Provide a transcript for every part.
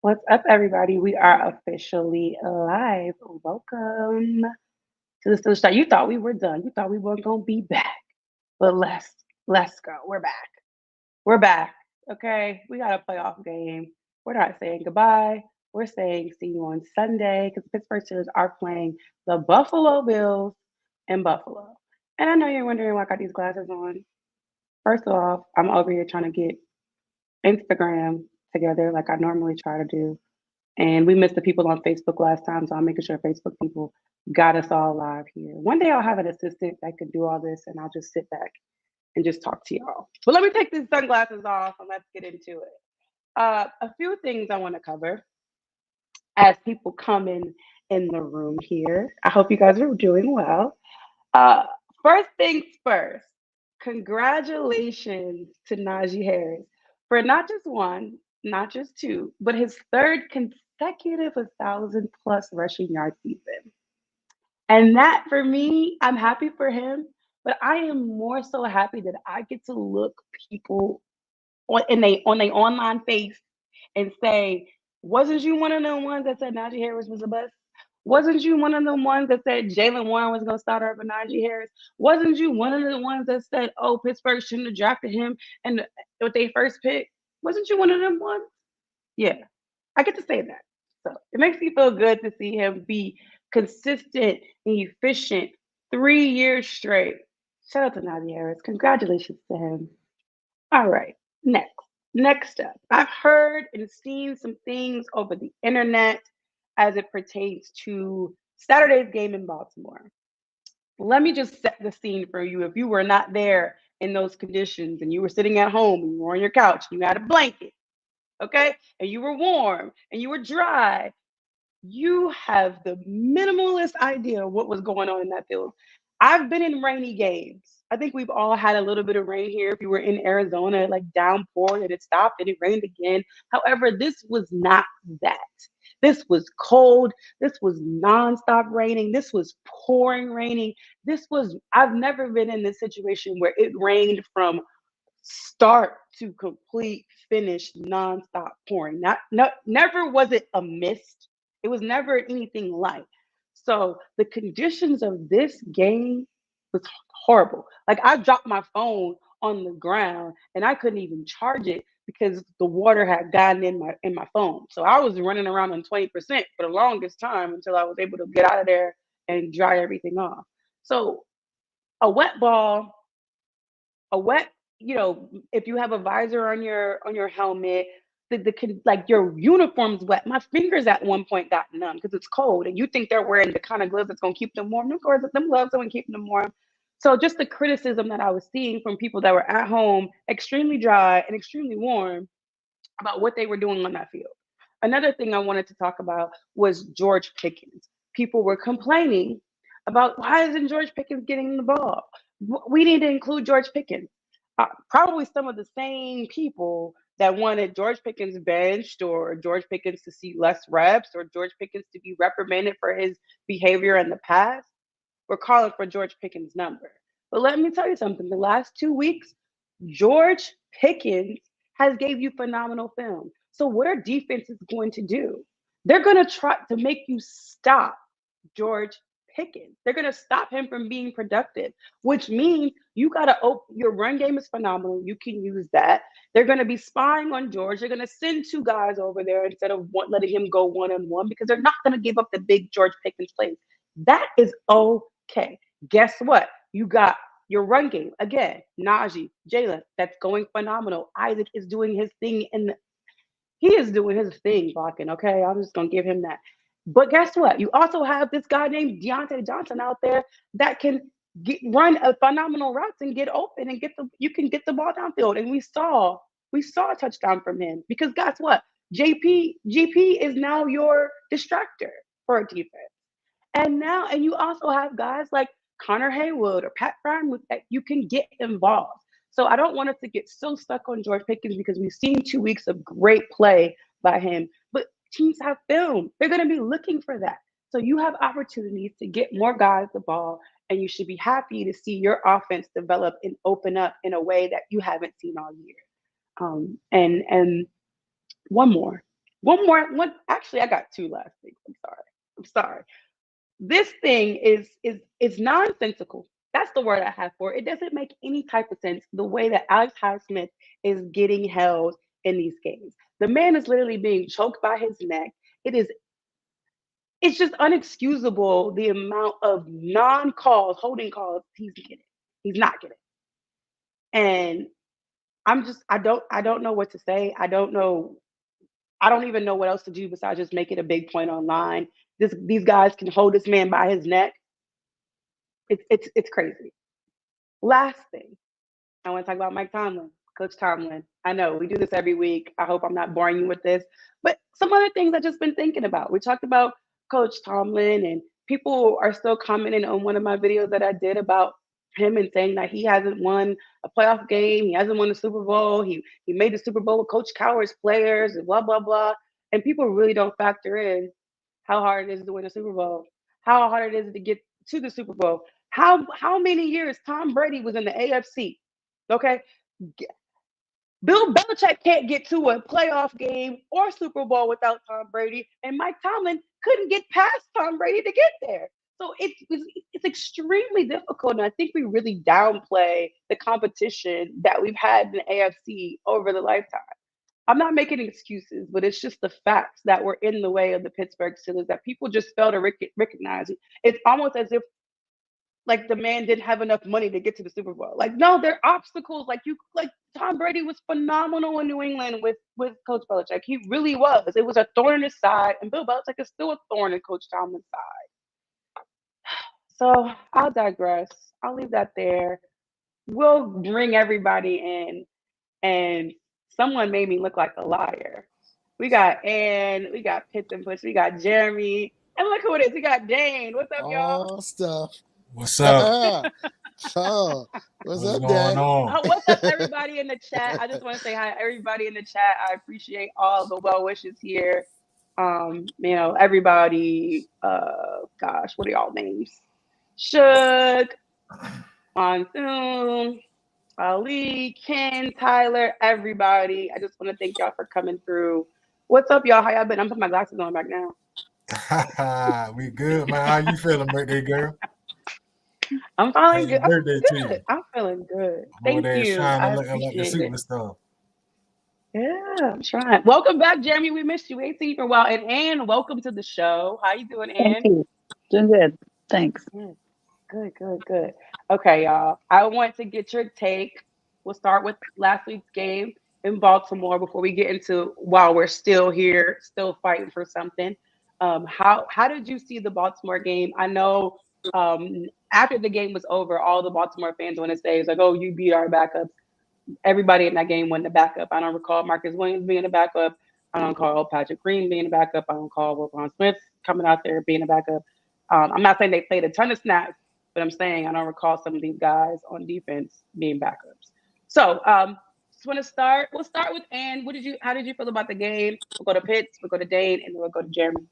What's up, everybody? We are officially live. Welcome to the Still Shot. You thought we were done. You thought we weren't gonna be back, but let's go. We're back. We're back. Okay, we got a playoff game. We're not saying goodbye. We're saying see you on Sunday because Pittsburgh Steelers are playing the Buffalo Bills in Buffalo. And I know you're wondering why I got these glasses on. First off, I'm over here trying to get Instagram together like I normally try to do. And we missed the people on Facebook last time, so I'm making sure Facebook people got us all live here. One day I'll have an assistant that can do all this, and I'll just sit back and just talk to y'all. But let me take these sunglasses off and let's get into it. A few things I want to cover as people come in the room here. I hope you guys are doing well. Uh, First things first, congratulations to Najee Harris for not just one, not just two, but his third consecutive 1,000 plus rushing yard season. And that for me, I'm happy for him, but I am more so happy that I get to look people on their online face and say, wasn't you one of the ones that said Najee Harris was a bust? Wasn't you one of the ones that said Jalen Warren was going to start over Najee Harris? Wasn't you one of the ones that said, oh, Pittsburgh shouldn't have drafted him and with their first pick? Wasn't you one of them ones? Yeah, I get to say that. So it makes me feel good to see him be consistent and efficient 3 years straight. Shout out to Najee Harris. Congratulations to him. All right, next. Next up, I've heard and seen some things over the internet as it pertains to Saturday's game in Baltimore. Let me just set the scene for you. If you were not there in those conditions and you were sitting at home and you were on your couch, you had a blanket, okay, and you were warm and you were dry, you have the minimalist idea of what was going on in that field. I've been in rainy games. I think we've all had a little bit of rain here. If you were in Arizona, like downpour and it stopped and it rained again. However, this was not that. This was cold. This was nonstop raining. This was pouring raining. I've never been in this situation where it rained from start to complete finish nonstop pouring. Never was it a mist. It was never anything like. So the conditions of this game was horrible. Like I dropped my phone on the ground and I couldn't even charge it because the water had gotten in my phone. So I was running around on 20% for the longest time until I was able to get out of there and dry everything off. So a wet ball, a wet, if you have a visor on your helmet, like your uniform's wet. My fingers at one point got numb because it's cold, and you think they're wearing the kind of gloves that's gonna keep them warm. Them gloves don't keep them warm. So just the criticism that I was seeing from people that were at home, extremely dry and extremely warm, about what they were doing on that field. Another thing I wanted to talk about was George Pickens. People were complaining about why isn't George Pickens getting the ball? We need to include George Pickens. Probably some of the same people that wanted George Pickens benched or George Pickens to see less reps or George Pickens to be reprimanded for his behavior in the past were calling for George Pickens' number. But let me tell you something. The last 2 weeks, George Pickens has gave you phenomenal film. So what are defenses going to do? They're going to try to make you stop George Pickens. They're going to stop him from being productive, which means you got to open your run game is phenomenal. You can use that. They're going to be spying on George. They're going to send two guys over there instead of letting him go one on one because they're not going to give up the big George Pickens plays. That is okay. Guess what? You got your run game again. Najee, Jalen, that's going phenomenal. Isaac is doing his thing, and he is doing his thing blocking. Okay, I'm just gonna give him that. But guess what? You also have this guy named Deontay Johnson out there that can run a phenomenal routes and get open and you can get the ball downfield. And we saw a touchdown from him because guess what? GP is now your distractor for a defense. And you also have guys like Connor Haywood or Pat Frymuth that you can get involved. So I don't want us to get so stuck on George Pickens because we've seen 2 weeks of great play by him. But teams have film. They're going to be looking for that. So you have opportunities to get more guys the ball, and you should be happy to see your offense develop and open up in a way that you haven't seen all year. And one more. One. Actually, I got two last things. I'm sorry. This thing is nonsensical. That's the word I have for it. It doesn't make any type of sense the way that Alex Highsmith is getting held in these games. The man is literally being choked by his neck. It is it's just unexcusable the amount of non-calls, holding calls he's getting. He's not getting. And I don't know what to say. I don't even know what else to do besides just make it a big point online. These guys can hold this man by his neck. It's crazy. Last thing, I want to talk about Mike Tomlin, Coach Tomlin. I know we do this every week. I hope I'm not boring you with this, but some other things I've just been thinking about. We talked about Coach Tomlin, and people are still commenting on one of my videos that I did about him and saying that he hasn't won a playoff game, he hasn't won a Super Bowl, he made the Super Bowl with Coach Cowher's players, and blah blah blah. And people really don't factor in how hard it is to win a Super Bowl, how hard it is to get to the Super Bowl, how many years Tom Brady was in the AFC. Okay, Bill Belichick can't get to a playoff game or Super Bowl without Tom Brady, and Mike Tomlin couldn't get past Tom Brady to get there. So it's extremely difficult, and I think we really downplay the competition that we've had in the AFC over the lifetime. I'm not making excuses, but it's just the facts that were in the way of the Pittsburgh Steelers that people just fail to recognize. It's almost as if like the man didn't have enough money to get to the Super Bowl. Like, no, there are obstacles. Like Tom Brady was phenomenal in New England with Coach Belichick. He really was. It was a thorn in his side, and Bill Belichick is still a thorn in Coach Tomlin's side. So I'll digress. I'll leave that there. We'll bring everybody in, and someone made me look like a liar. We got Ann, we got Pitts and Push, we got Jeremy, and look who it is. We got Dane. What's up, y'all? All stuff. What's up? Oh, what's What's up, going Dan? on? What's up, everybody in the chat? I just want to say hi, everybody in the chat. I appreciate all the well wishes here. Everybody. Gosh, what are y'all names? Shook, Monsoon, Ali, Ken, Tyler, everybody. I just want to thank y'all for coming through. What's up, y'all? How y'all been? I'm putting my glasses on back now. We good, man. How you feeling, birthday girl? I'm feeling Happy good. I'm birthday to feeling good. you. I'm feeling good. I'm over Thank there you. shining, I looking like the appreciate it. superstar. Yeah, I'm trying. Welcome back, Jeremy. We missed you. We ain't seen you for a while. And Ann, welcome to the show. How you doing, Thank Ann? you. Doing good. Thanks. Good, good. Okay, y'all. I want to get your take. We'll start with last week's game in Baltimore before we get into while we're still here, still fighting for something. How did you see the Baltimore game? I know after the game was over, all the Baltimore fans want to say is like, "Oh, you beat our backups." Everybody in that game wasn't a backup. I don't recall Marcus Williams being a backup. I don't recall Patrick Green being a backup. I don't recall Wilbon Smith coming out there being a backup. I'm not saying they played a ton of snaps, but I'm saying I don't recall some of these guys on defense being backups. So just want to start. We'll start with Ann. How did you feel about the game? We'll go to Pitts, we'll go to Dane, and then we'll go to Jeremy.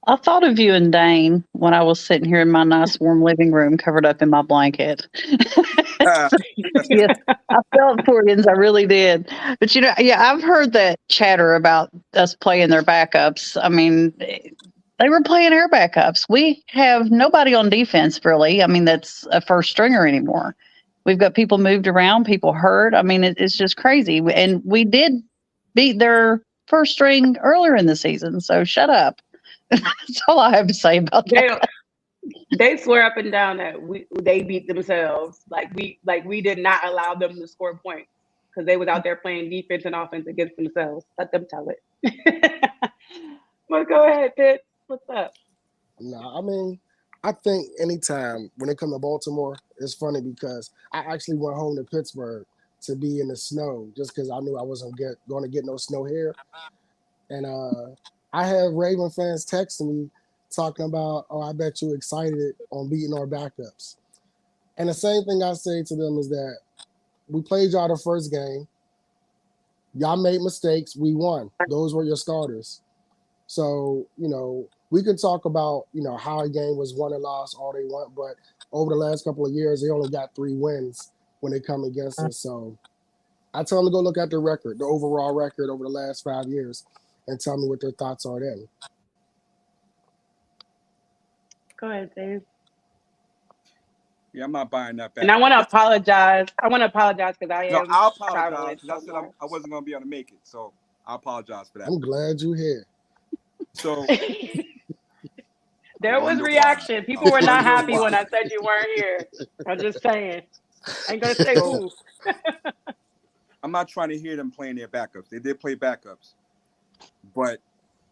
I thought of you and Dane when I was sitting here in my nice warm living room covered up in my blanket. So, yes, I felt for you, I really did. But yeah, I've heard that chatter about us playing their backups. I mean, they were playing our backups. We have nobody on defense really. I mean, that's a first stringer anymore. We've got people moved around, people hurt. I mean, it's just crazy. And we did beat their first string earlier in the season. So shut up. That's all I have to say about They that. they swear up and down that they beat themselves. Like we did not allow them to score points because they was out there playing defense and offense against themselves. Let them tell it. Well, go ahead, Pitt. What's up? No, I mean, I think anytime when it comes to Baltimore, it's funny because I actually went home to Pittsburgh to be in the snow just because I knew I wasn't going to get no snow here. And I have Raven fans texting me talking about, oh, I bet you excited on beating our backups. And the same thing I say to them is that we played y'all the first game. Y'all made mistakes. We won. Those were your starters. So, we can talk about, how a game was won and lost all they want, but over the last couple of years, they only got 3 wins when they come against us. So I tell them to go look at the record, the overall record over the last 5 years. and tell me what their thoughts are then. Go ahead, Dave. Yeah, I'm not buying that back. And I want to apologize. Because I No, am I'll apologize traveling because I said somewhere. I wasn't going to be able to make it. So I apologize for that. I'm glad you're here. So There I was wonder reaction. why. People were not happy why. when I said you weren't here. I'm just saying. I ain't gonna say So who. I'm not trying to hear them playing their backups. They did play backups, but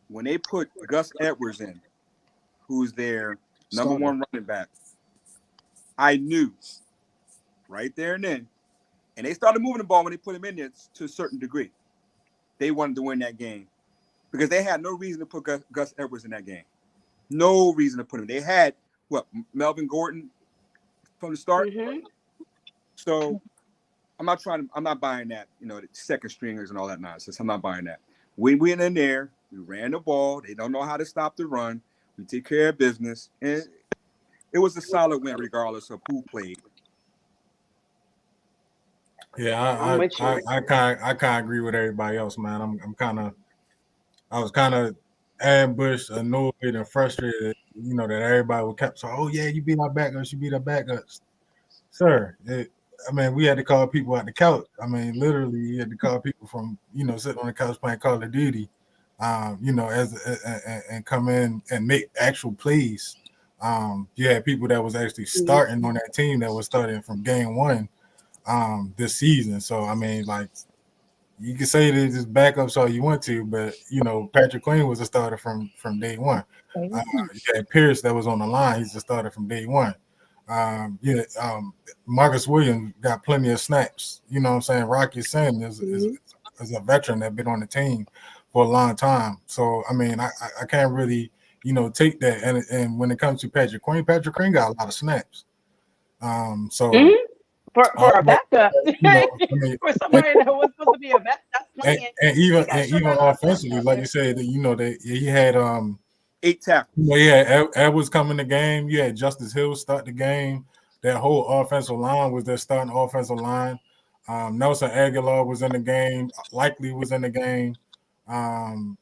when they put Gus Edwards in, who's their number Starter. one running back, I knew right there and then, and they started moving the ball when they put him in there to a certain degree. They wanted to win that game because they had no reason to put Gus Edwards in that game. No reason to put him. They had Melvin Gordon from the start. Mm-hmm. So I'm not buying that. The second stringers and all that nonsense. I'm not buying that. We went in there. We ran the ball. They don't know how to stop the run. We take care of business, and it was a solid win regardless of who played. Yeah, I'm with you. I kind of agree with everybody else, man. I was kind of ambushed, annoyed, and frustrated. That everybody would kept saying, "Oh yeah, you beat our backups, you beat our backups." Sir, we had to call people out the couch. Literally, you had to call people from sitting on the couch playing Call of Duty, and come in and make actual plays. You had people that was actually starting on that team that was starting from game one this season. So you can say that it's backups all you want to, but Patrick Queen was a starter from day one. You had Pierce that was on the line; he's a starter from day one. Marcus Williams got plenty of snaps. You know what I'm saying? Rocky Sin is a veteran that been on the team for a long time. So I can't really take that. And when it comes to Patrick Queen got a lot of snaps. For a backup, for somebody that was supposed to be a backup, that's playing. And even offensively, like you said, he had 8 tackles. Edwards come in the game. You had Justice Hill start the game. That whole offensive line was their starting offensive line. Nelson Aguilar was in the game. Likely was in the game. So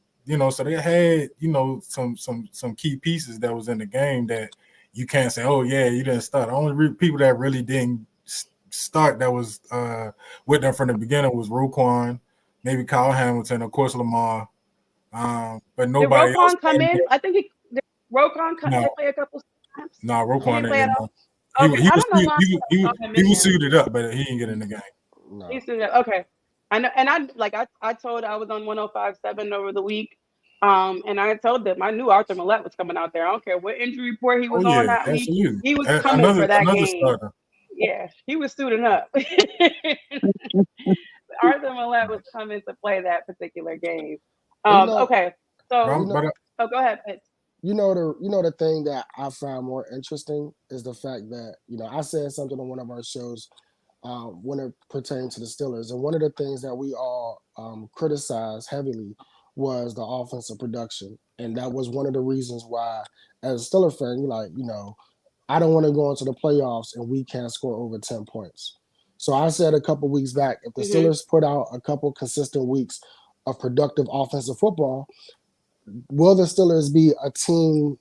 they had some key pieces that was in the game that you can't say, oh yeah, you didn't start. The only people that really didn't start that was with them from the beginning was Roquan, maybe Kyle Hamilton, of course Lamar. But nobody did else Roquan come in? I think Roquan No. play a couple times. No, Roquan play at didn't. all? Okay, I don't know why He was suited up, but he didn't get in the game. No. He's suited up. Okay, I know, and I told I was on 105.7 over the week, and I told them I knew Arthur Millette was coming out there. I don't care what injury report he was on that week. He was coming for that game. Starter. Yeah, he was suiting up. Arthur Millette was coming to play that particular game. Okay, so go ahead, Pitts. The thing that I found more interesting is the fact that I said something on one of our shows when it pertained to the Steelers, and one of the things that we all criticized heavily was the offensive production, and that was one of the reasons why, as a Steeler fan, I don't want to go into the playoffs and we can't score over 10 points. So I said a couple weeks back, if the Steelers put out a couple consistent weeks of productive offensive football, will the Steelers be a team,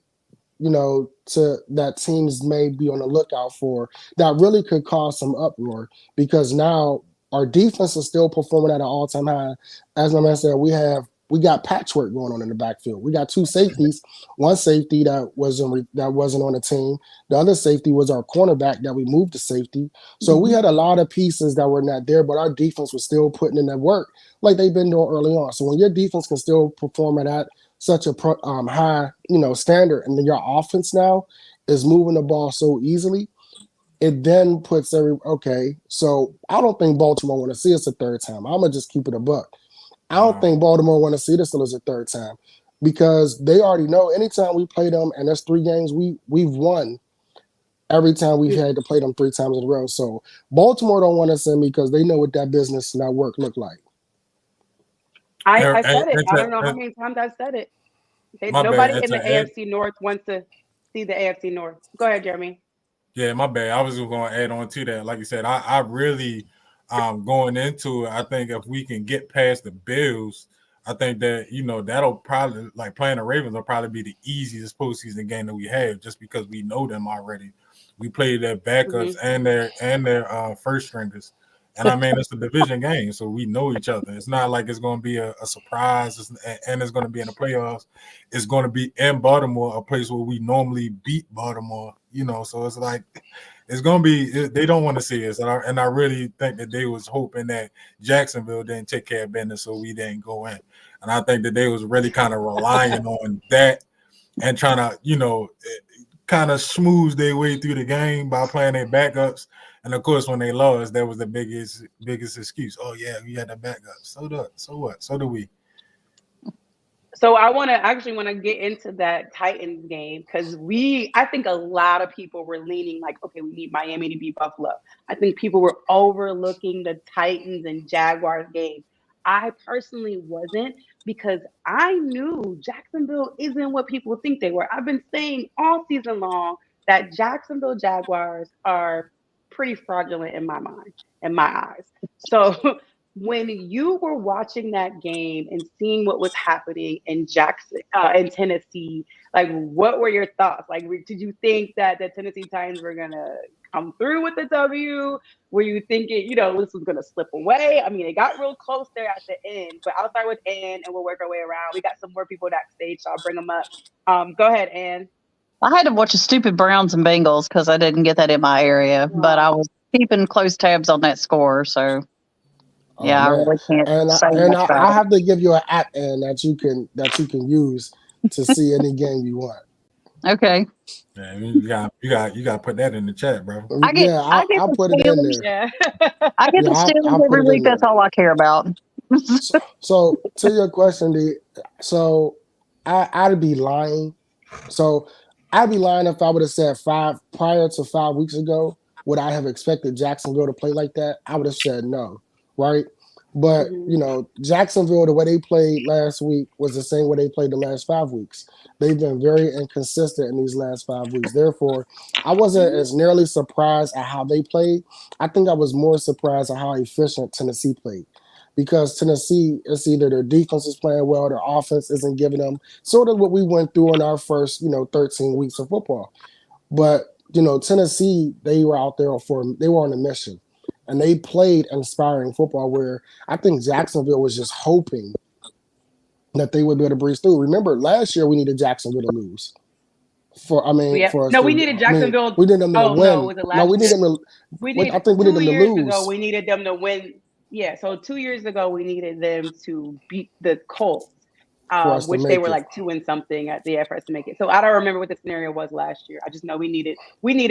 that teams may be on the lookout for that really could cause some uproar? Because now our defense is still performing at an all-time high. As my man said, we got patchwork going on in the backfield. We got 2 safeties. One safety that wasn't on the team. The other safety was our cornerback that we moved to safety. So we had a lot of pieces that were not there, but our defense was still putting in that work like they've been doing early on. So when your defense can still perform at such a high, standard, and then your offense now is moving the ball so easily, it then puts so I don't think Baltimore want to see us a third time. I'm gonna just keep it a buck. I don't think Baltimore want to see the Steelers a third time because they already know anytime we play them, and there's 3 games we've won every time we've had to play them 3 times in a row. So Baltimore don't want to send me because they know what that business and that work look like. I said it. I don't know how many times I said it. Nobody in the AFC North wants to see the AFC North. Go ahead, Jeremy. Yeah, my bad. I was just going to add on to that. Like you said, I really going into it, I think if we can get past the Bills, I think that, that'll probably, like, playing the Ravens will probably be the easiest postseason game that we have, just because we know them already. We played their backups and their first stringers. And I mean, it's a division game, so we know each other. It's not like it's going to be a surprise, and it's going to be in the playoffs. It's going to be in Baltimore, a place where we normally beat Baltimore, So it's like, it's going to be, they don't want to see us. And I really think that they was hoping that Jacksonville didn't take care of business, so we didn't go in. And I think that they was really kind of relying on that and trying to, kind of smooth their way through the game by playing their backups. And of course, when they lost, that was the biggest excuse. Oh yeah, we had the backups. So what? So do we. So I want to get into that Titans game, because I think a lot of people were leaning like, okay, we need Miami to beat Buffalo. I think people were overlooking the Titans and Jaguars game. I personally wasn't, because I knew Jacksonville isn't what people think they were. I've been saying all season long that Jacksonville Jaguars are pretty fraudulent in my mind, in my eyes. So when you were watching that game and seeing what was happening in in Tennessee, like, what were your thoughts? Like, did you think that the Tennessee Titans were gonna come through with the W? Were you thinking, this was gonna slip away? I mean, it got real close there at the end, but I'll start with Ann and we'll work our way around. We got some more people backstage, so I'll bring them up. Go ahead, Ann. I had to watch the stupid Browns and Bengals because I didn't get that in my area, but I was keeping close tabs on that score. So, I really can't say much about I have to give you an app and that you can use to see any game you want. Okay. Yeah, you got to put that in the chat, bro. I'll put it in there. Yeah. I get the Steelers every week. That's all I care about. So to your question, D, so I'd be lying. So I'd be lying if I would have said prior to 5 weeks ago, would I have expected Jacksonville to play like that? I would have said no, right? But, Jacksonville, the way they played last week was the same way they played the last 5 weeks. They've been very inconsistent in these last 5 weeks. Therefore, I wasn't as nearly surprised at how they played. I think I was more surprised at how efficient Tennessee played. Because Tennessee, it's either their defense is playing well, their offense isn't giving them sort of what we went through in our first, 13 weeks of football. But, Tennessee, they were out there they were on a mission. And they played inspiring football where I think Jacksonville was just hoping that they would be able to breeze through. Remember, last year we needed Jacksonville to lose. We needed Jacksonville. We needed them to win. No, was it last we needed them to. I think we needed them to lose. 2 years ago, we needed them to win. Yeah, so 2 years ago, we needed them to beat the Colts, which they were like 2-something at the for us to make it. So I don't remember what the scenario was last year. I just know we needed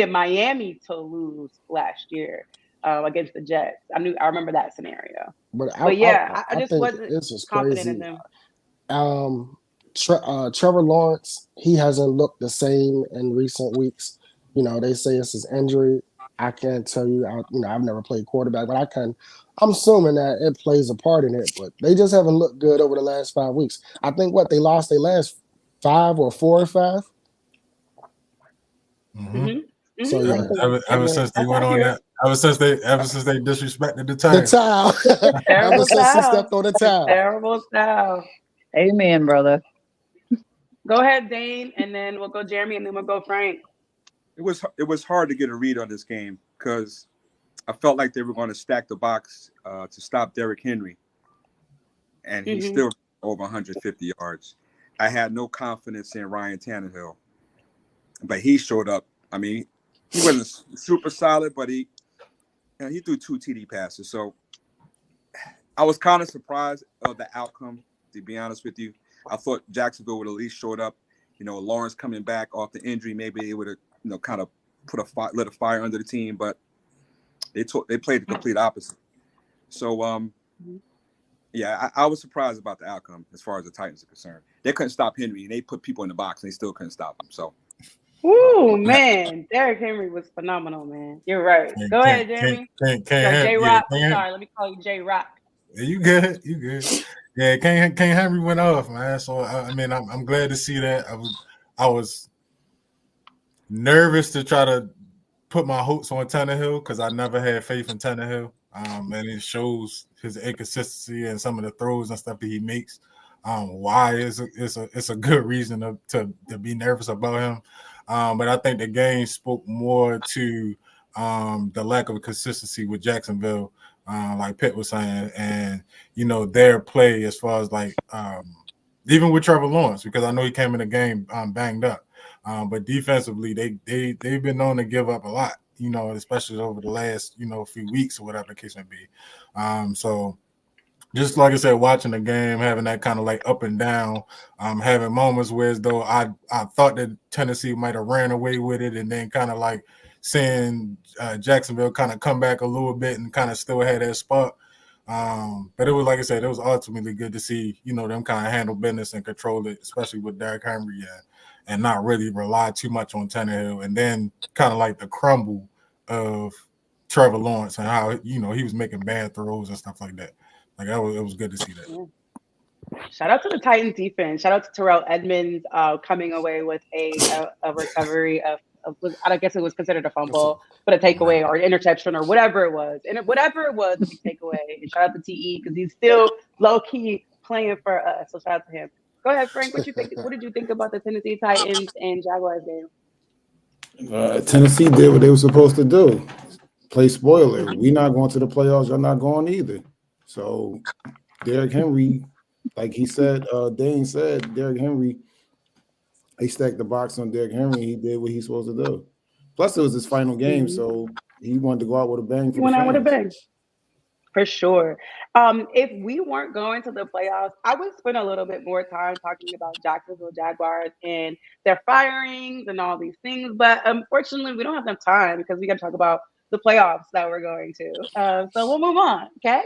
Miami to lose last year against the Jets. I remember that scenario. I just wasn't confident in them. Trevor Lawrence, he hasn't looked the same in recent weeks. They say it's his injury. I can't tell you. I've never played quarterback, but I'm assuming that it plays a part in it. But they just haven't looked good over the last 5 weeks. I think they lost their last 5 or 4 or 5. Mm-hmm. So ever since they went on that, ever since they disrespected the towel. Ever since he stepped on the towel. Terrible style. Amen, brother. Go ahead, Dane, and then we'll go Jeremy, and then we'll go Frank. It was hard to get a read on this game because I felt like they were going to stack the box to stop Derrick Henry, and he's still over 150 yards. I had no confidence in Ryan Tannehill, but he showed up. I mean, he wasn't super solid, but he threw 2 TD passes. So I was kind of surprised of the outcome, to be honest with you. I thought Jacksonville would at least showed up. Lawrence coming back off the injury, maybe it would have, kind of lit a fire under the team, but they played the complete opposite. So, I was surprised about the outcome as far as the Titans are concerned. They couldn't stop Henry, and they put people in the box, and they still couldn't stop him. So, ooh, man, Derrick Henry was phenomenal, man. You're right. Go ahead, Jeremy. J Rock. Sorry, let me call you J Rock. Yeah, you good. Yeah, King Henry went off, man. So I'm glad to see that. I was nervous to try to put my hopes on Tannehill because I never had faith in Tannehill. And it shows his inconsistency and some of the throws and stuff that he makes. why it's a good reason to be nervous about him. But I think the game spoke more to the lack of consistency with Jacksonville, like Pitt was saying, and their play as far as like even with Trevor Lawrence, because I know he came in the game banged up, but defensively they've been known to give up a lot, especially over the last few weeks or whatever the case may be. So just like I said, watching the game, having that kind of like up and down, having moments where as though I thought that Tennessee might have ran away with it, and then kind of like seeing Jacksonville kind of come back a little bit and kind of still had that spot. But it was, like I said, it was ultimately good to see, them kind of handle business and control it, especially with Derrick Henry and not really rely too much on Tannehill. And then kind of like the crumble of Trevor Lawrence and how, he was making bad throws and stuff like that. Like it was good to see that. Yeah. Shout out to the Titans defense. Shout out to Terrell Edmonds coming away with a recovery of I guess it was considered a fumble, but a takeaway or an interception or whatever it was. And whatever it was, a big takeaway. And shout out to TE because he's still low key playing for us. So shout out to him. Go ahead, Frank. What did you think about the Tennessee Titans and Jaguars game? Tennessee did what they were supposed to do. Play spoiler. We not going to the playoffs. Y'all not going either. So Derrick Henry, like he said, Dane said, Derrick Henry, they stacked the box on Derrick Henry. He did what he's supposed to do. Plus, it was his final game, so he wanted to go out with a bang. He went out with a bang. For sure. If we weren't going to the playoffs, I would spend a little bit more time talking about Jacksonville Jaguars and their firings and all these things. But unfortunately, we don't have enough time because we got to talk about the playoffs that we're going to. So we'll move on. Okay.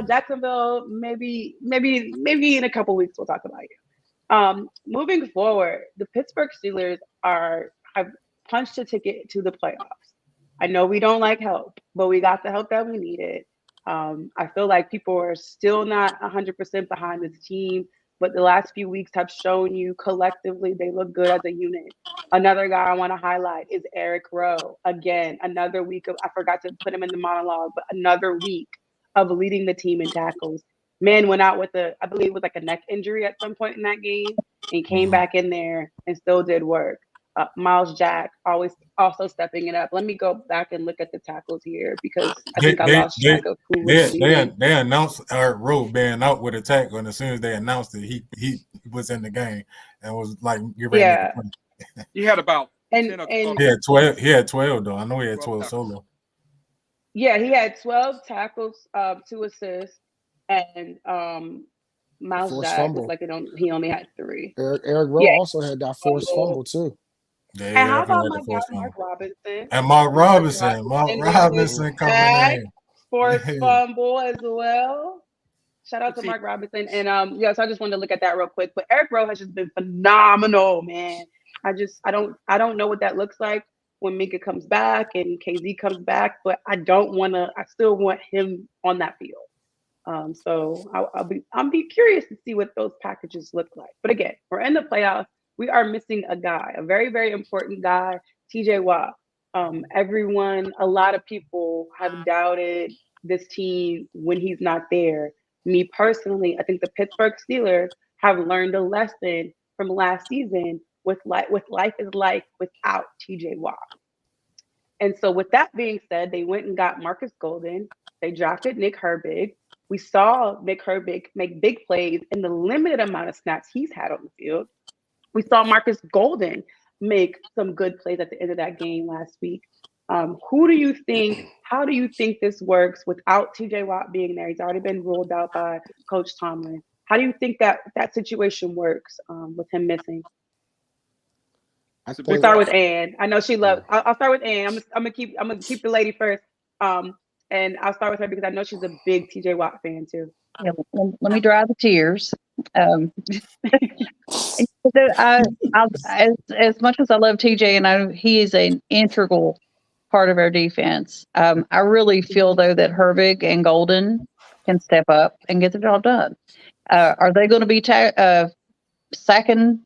Jacksonville, maybe in a couple weeks we'll talk about you. Moving forward, the Pittsburgh Steelers have punched a ticket to the playoffs. I know we don't like help, but we got the help that we needed. I feel like people are still not 100% behind this team, but the last few weeks have shown you collectively they look good as a unit. Another guy I want to highlight is Eric Rowe. Again, another week I forgot to put him in the monologue, but another week of leading the team in tackles. Man went out with I believe with like a neck injury at some point in that game and came back in there and still did work. Miles Jack also stepping it up. Let me go back and look at the tackles here because I think I lost track of who was they announced Eric Rowe being out with a tackle, and as soon as they announced it, he was in the game and was like, "You ready?" Yeah. He had about 10 or 12. He had 12 though. I know he had 12 solo. Yeah, he had 12 tackles, 2 assists, and Miles Jack was like he only had 3. Eric Rowe also had that forced fumble too. Yeah, and how about my guy Mark Robinson? And Mark Robinson coming in. Forced fumble as well. Shout out to Mark Robinson. And so I just wanted to look at that real quick. But Eric Rowe has just been phenomenal, man. I don't know what that looks like when Minka comes back and KZ comes back, but I still want him on that field. So I'll be curious to see what those packages look like. But again, we're in the playoffs. We are missing a guy, a very, very important guy, TJ Watt. A lot of people have doubted this team when he's not there. Me personally, I think the Pittsburgh Steelers have learned a lesson from last season with life is life without TJ Watt. And so with that being said, they went and got Marcus Golden. They drafted Nick Herbig. We saw Nick Herbig make big plays in the limited amount of snaps he's had on the field. We saw Marcus Golden make some good plays at the end of that game last week. How do you think this works without TJ Watt being there? He's already been ruled out by Coach Tomlin. How do you think that situation works with him missing? We'll start with Ann. I know she loves. I'll start with Ann. I'm gonna keep the lady first. And I'll start with her because I know she's a big TJ Watt fan too. Yeah, let me dry the tears. As much as I love TJ, and I know he is an integral part of our defense, I really feel though that Herbig and Golden can step up and get the job done. Are they going to be sacking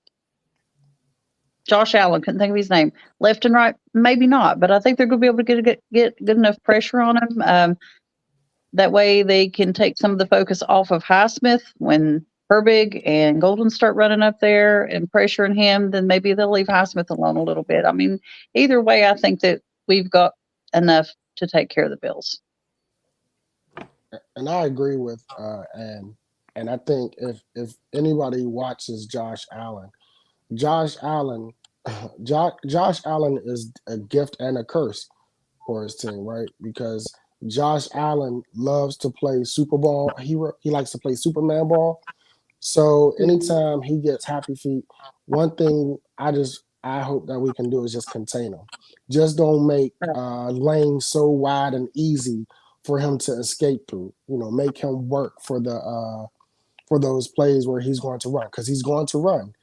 Josh Allen? Couldn't think of his name. Left and right, maybe not, but I think they're going to be able to get good enough pressure on him. That way they can take some of the focus off of Highsmith when Herbig and Golden start running up there and pressuring him, then maybe they'll leave Highsmith alone a little bit. I mean, either way, I think that we've got enough to take care of the Bills. And I agree with and I think if anybody watches Josh Allen, Josh Allen, Josh Allen is a gift and a curse for his team, right? Because Josh Allen loves to play Super Bowl. He likes to play Superman ball. So anytime he gets happy feet, one thing I hope that we can do is just contain him. Just don't make lanes so wide and easy for him to escape through. Make him work for those plays where he's going to run, because he's going to run.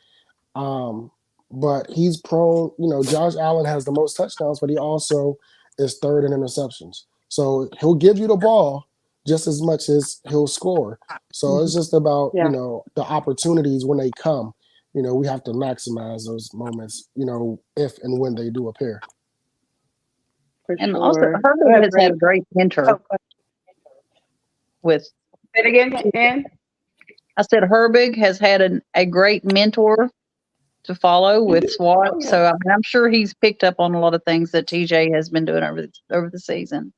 But he's prone. Josh Allen has the most touchdowns, but he also is third in interceptions. So he'll give you the ball just as much as he'll score. So it's just about, the opportunities when they come. We have to maximize those moments, if and when they do appear. And also, Herbig has had a great mentor with. Say it again, Ann? I said Herbig has had a great mentor to follow with SWAT. Oh, yeah. So I'm sure he's picked up on a lot of things that TJ has been doing over the season.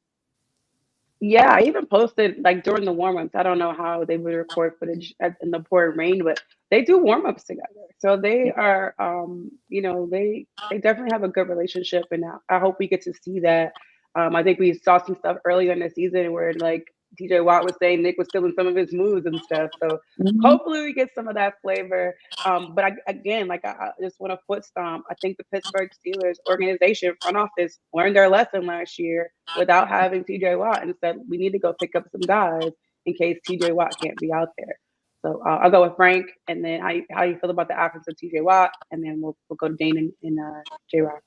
Yeah, I even posted during the warm-ups. I don't know how they would record footage in the pouring rain, but they do warm-ups together. So they are, they definitely have a good relationship, and I hope we get to see that. I think we saw some stuff earlier in the season where TJ Watt was saying Nick was stealing some of his moves and stuff. So hopefully we get some of that flavor. But I just want to foot stomp. I think the Pittsburgh Steelers organization, front office, learned their lesson last year without having TJ Watt, and said we need to go pick up some guys in case TJ Watt can't be out there. So I'll go with Frank, and then how you feel about the absence of TJ Watt, and then we'll go to Dane and J-Rock.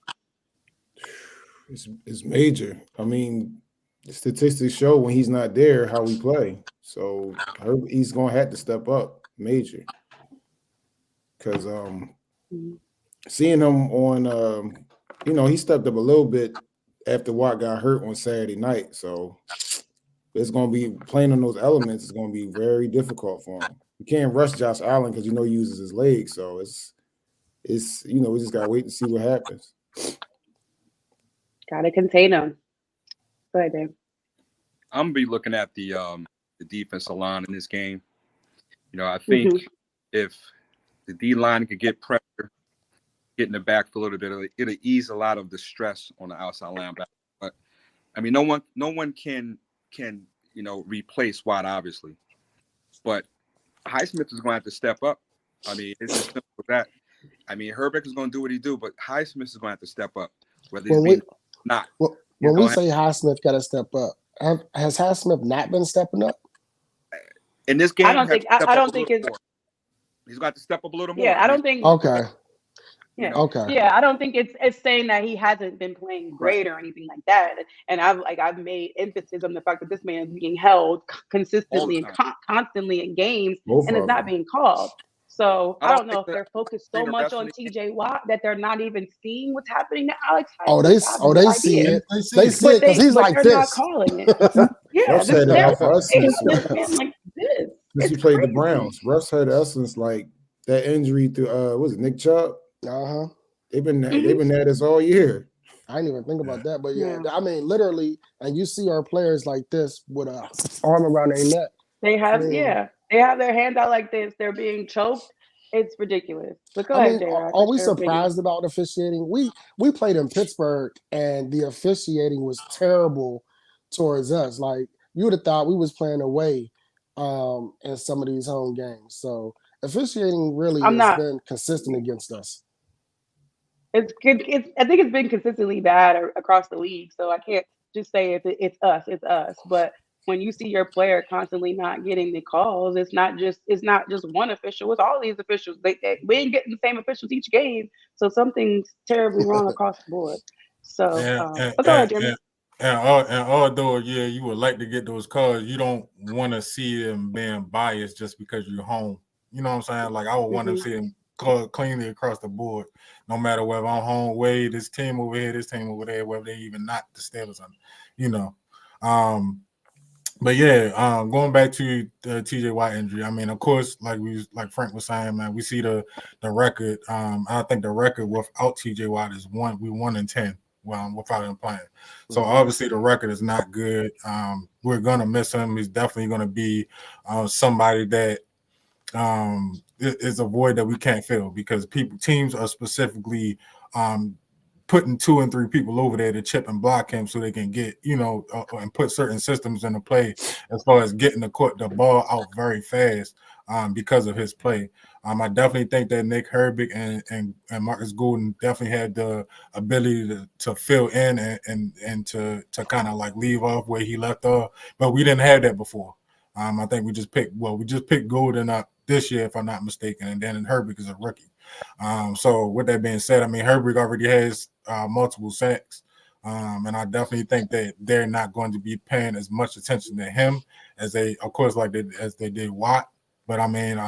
It's major. I mean, the statistics show when he's not there how we play. So he's going to have to step up major. Because seeing him on, he stepped up a little bit after Watt got hurt on Saturday night. So it's going to be playing on those elements is going to be very difficult for him. You can't rush Josh Allen because he uses his legs. So it's we just got to wait to see what happens. Got to contain him. Go ahead, Dave. I'm gonna be looking at the defensive line in this game. I think if the D line could get pressure, get in the back for a little bit, it'll ease a lot of the stress on the outside linebacker. But I mean, no one can replace Watt, obviously. But Highsmith is going to have to step up. I mean, it's just simple as that. I mean, Herbig is going to do what he do, but Highsmith is going to have to step up, whether he's not. When we say Highsmith got to step up, has Highsmith not been stepping up in this game? I don't think it's. He's got to step up a little more. Yeah, I don't think. Okay. Yeah. Okay. Yeah, I don't think it's saying that he hasn't been playing great or anything like that. And I've made emphasis on the fact that this man is being held consistently and constantly in games, and it's not being called. So I don't know if they're focused so much on TJ Watt that they're not even seeing what's happening to Alex. They see it. They see it because he's like this. They're not calling it. Yeah, like this. Since he played the Browns, Russ had essence like that injury to was it Nick Chubb? They've been at us all year. I didn't even think about that, but I mean, literally, and you see our players like this with a arm around their neck. They have, they have their hands out like this. They're being choked. It's ridiculous. But go ahead, J-Rock. Are we surprised about officiating? We played in Pittsburgh, and the officiating was terrible towards us. Like, you would have thought we was playing away in some of these home games. So officiating really has been consistent against us. It's good. I think it's been consistently bad across the league. So I can't just say it's us. But when you see your player constantly not getting the calls, it's not just one official. It's all these officials. We ain't getting the same officials each game. So something's terribly wrong across the board. So go ahead, Jimmy. And although, you would like to get those calls, you don't want to see them being biased just because you're home. You know what I'm saying? Like, I would want to see them called cleanly across the board, no matter whether I'm home away, this team over here, this team over there, whether they even not the Steelers, But yeah, going back to the TJ Watt injury, I mean, of course, like Frank was saying, man, we see the record. I think the record without TJ Watt is 1-10 without him playing. So obviously the record is not good. We're gonna miss him. He's definitely gonna be somebody that is a void that we can't fill because teams are specifically putting 2 and 3 people over there to chip and block him so they can get, and put certain systems into play as far as getting the ball out very fast because of his play. I definitely think that Nick Herbig and Marcus Golden definitely had the ability to fill in and to kind of like leave off where he left off, but we didn't have that before. I think we just picked Golden up this year, if I'm not mistaken, and then Herbig is a rookie. So with that being said, I mean, Herbig already has multiple sacks, and I definitely think that they're not going to be paying as much attention to him as they, of course, as they did Watt. But I mean,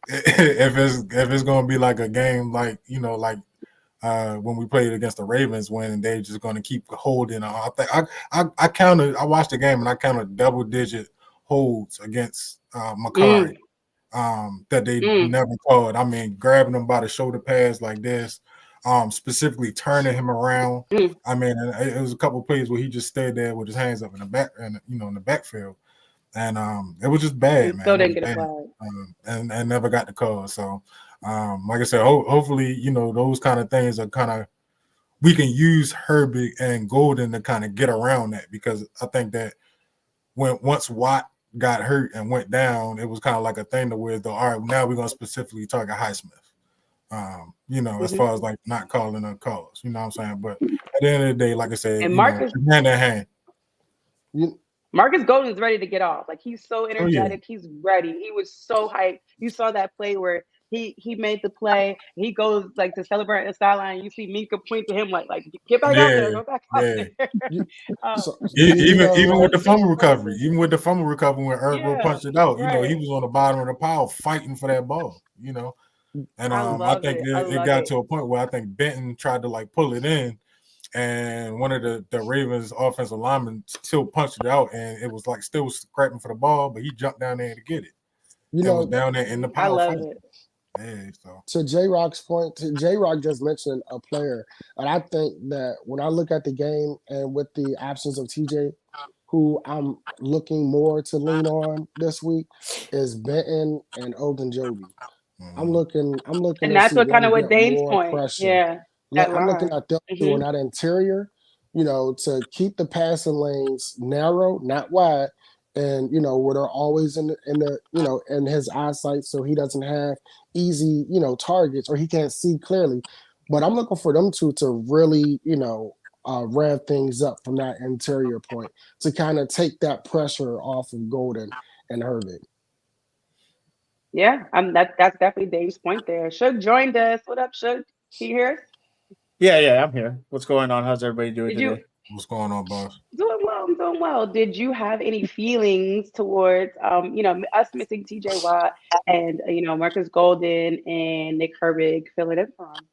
if it's going to be like a game like when we played against the Ravens, when they're just going to keep holding. I think I watched the game and I counted double-digit holds against Makari. That they never called. I mean, grabbing him by the shoulder pads like this, specifically turning him around. I mean, it was a couple of plays where he just stayed there with his hands up in the back, and in the backfield, and it was just bad, man. Still didn't get a flag, and never got the call. So, like I said, hopefully, those kind of things are kind of we can use Herbig and Golden to kind of get around that because I think that once Watt got hurt and went down, it was kind of like a thing to where all right, now we're gonna specifically target Highsmith. As far as like not calling a calls, you know what I'm saying? But at the end of the day, like I said, and Marcus hand in hand. Marcus Golden's ready to get off. Like he's so energetic, he's ready. He was so hyped. You saw that play where he made the play. He goes like to celebrate the sideline. You see Minka point to him like get back out there, go back out there. Even with the fumble recovery, when Ergo punched it out, he was on the bottom of the pile fighting for that ball, And I think it got to a point where I think Benton tried to like pull it in, and one of the Ravens offensive linemen still punched it out, and it was like still scrapping for the ball, but he jumped down there to get it. It was down there in the pile. I love it. Yeah, so. To J-Rock's point, J-Rock just mentioned a player, and I think that when I look at the game and with the absence of TJ, who I'm looking more to lean on this week is Benton and Ogunjobi. I'm looking, and that's what kind of what Dane's point. Pressure. Yeah, I'm looking at them doing that interior, to keep the passing lanes narrow, not wide, and where they're always in the in his eyesight, so he doesn't have easy targets or he can't see clearly. But I'm looking for them to really rev things up from that interior point to kind of take that pressure off of Golden and Herbig. Yeah, that's definitely Dave's point there. Shug joined us. What up, Shug? Can you hear us? Yeah, I'm here. What's going on? How's everybody doing today? What's going on, boss? Doing well. I'm doing well. Did you have any feelings towards us missing TJ Watt and Marcus Golden and Nick Herbig filling in for him?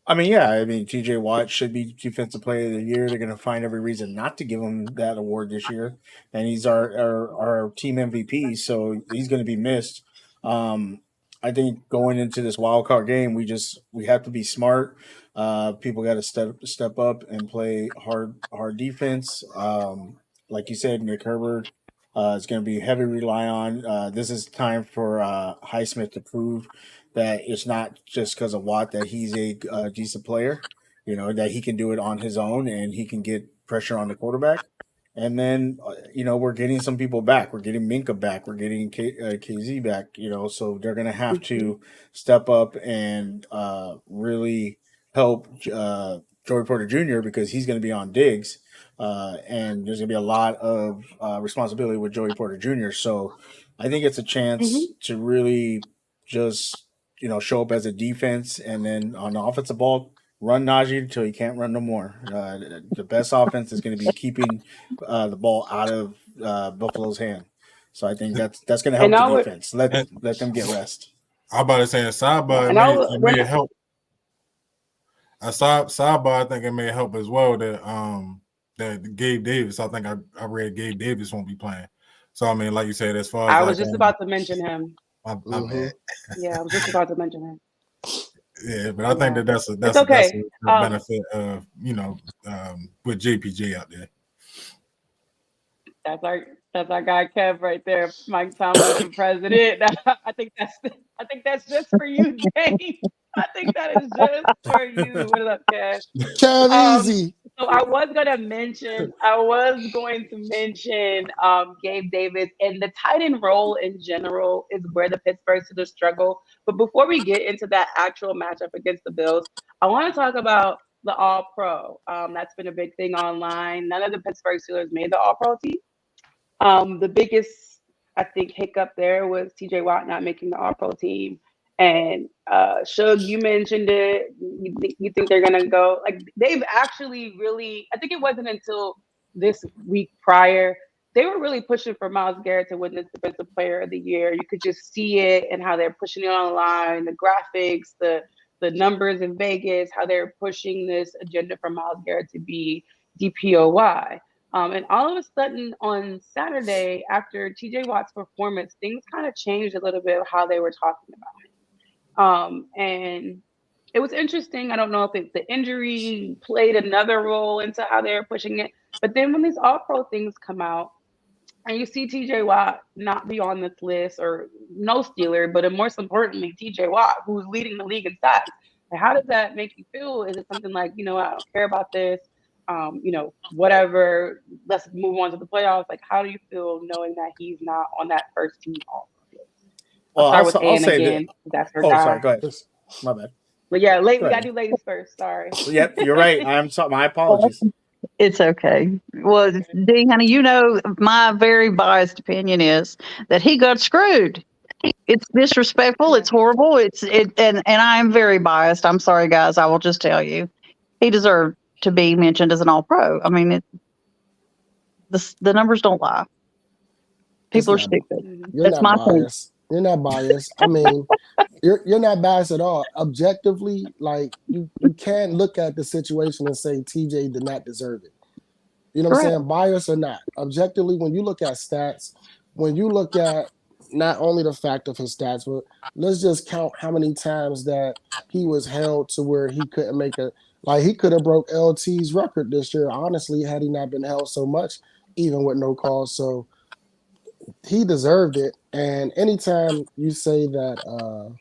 TJ Watt should be Defensive Player of the Year. They're going to find every reason not to give him that award this year, and he's our team MVP, so he's going to be missed. I think going into this wild card game, we have to be smart. People got to step up and play hard defense. Like you said, Nick Herbert is going to be heavy rely on. This is time for Highsmith to prove that it's not just because of Watt that he's a decent player, that he can do it on his own and he can get pressure on the quarterback. And then, we're getting some people back. We're getting Minka back. We're getting KZ back, so they're going to have to step up and really help Joey Porter Jr. because he's going to be on Diggs. And there's going to be a lot of responsibility with Joey Porter Jr. So I think it's a chance to really just, show up as a defense. And then on the offensive ball, run Najee until he can't run no more. The best offense is going to be keeping the ball out of Buffalo's hand. So I think that's going to help the defense. Let them get rest. I'm about to say a sidebar. It may help. A sidebar, I think it may help as well. That that Gabe Davis. I think I read Gabe Davis won't be playing. So I mean, like you said, as far as I was just about to mention him. my Mhm. bad. Yeah, I was just about to mention him. Yeah, but I think that's It's okay. a benefit of with JPJ out there. That's our guy Kev right there, Mike Tomlin for president. I think that's just for you, Dave. I think that is just for you. What up, Kev? Kev Easy. So I was going to mention Gabe Davis, and the tight end role in general is where the Pittsburgh Steelers struggle. But before we get into that actual matchup against the Bills, I want to talk about the All Pro. That's been a big thing online. None of the Pittsburgh Steelers made the All Pro team. The biggest, I think, hiccup there was TJ Watt not making the All Pro team. And Shug, you mentioned it. You think they're gonna go? Like they've actually really. I think it wasn't until this week prior they were really pushing for Myles Garrett to win this Defensive Player of the Year. You could just see it and how they're pushing it online, the graphics, the numbers in Vegas, how they're pushing this agenda for Myles Garrett to be DPOY. And all of a sudden on Saturday, after TJ Watt's performance, things kind of changed a little bit of how they were talking about it. And it was interesting. I don't know if the injury played another role into how they were pushing it. But then when these all-pro things come out, and you see TJ Watt not be on this list, or no Steeler, but more importantly, TJ Watt, who's leading the league in sacks, how does that make you feel? Is it something like, I don't care about this, whatever, let's move on to the playoffs? Like, how do you feel knowing that he's not on that first team all-pro list? Well, I'll start with I'll Ann say again. that. That's her Oh, guy. sorry. Go ahead. My bad. But yeah, we Go gotta ahead. do ladies first. Sorry. Yep, you're right. I'm sorry. My apologies. It's okay. Well, D, honey, my very biased opinion is that he got screwed. It's disrespectful. It's horrible. And I am very biased. I'm sorry, guys. I will just tell you, he deserved to be mentioned as an All-Pro. I mean, the numbers don't lie. People are stupid. That's my biased. You're not biased. I mean, you're not biased at all. Objectively, like you can't look at the situation and say TJ did not deserve it. You know what I'm saying? Bias or not. Objectively, when you look at stats, when you look at not only the fact of his stats, but let's just count how many times that he was held to where he couldn't make he could have broke LT's record this year, honestly, had he not been held so much, even with no calls. So he deserved it. And anytime you say that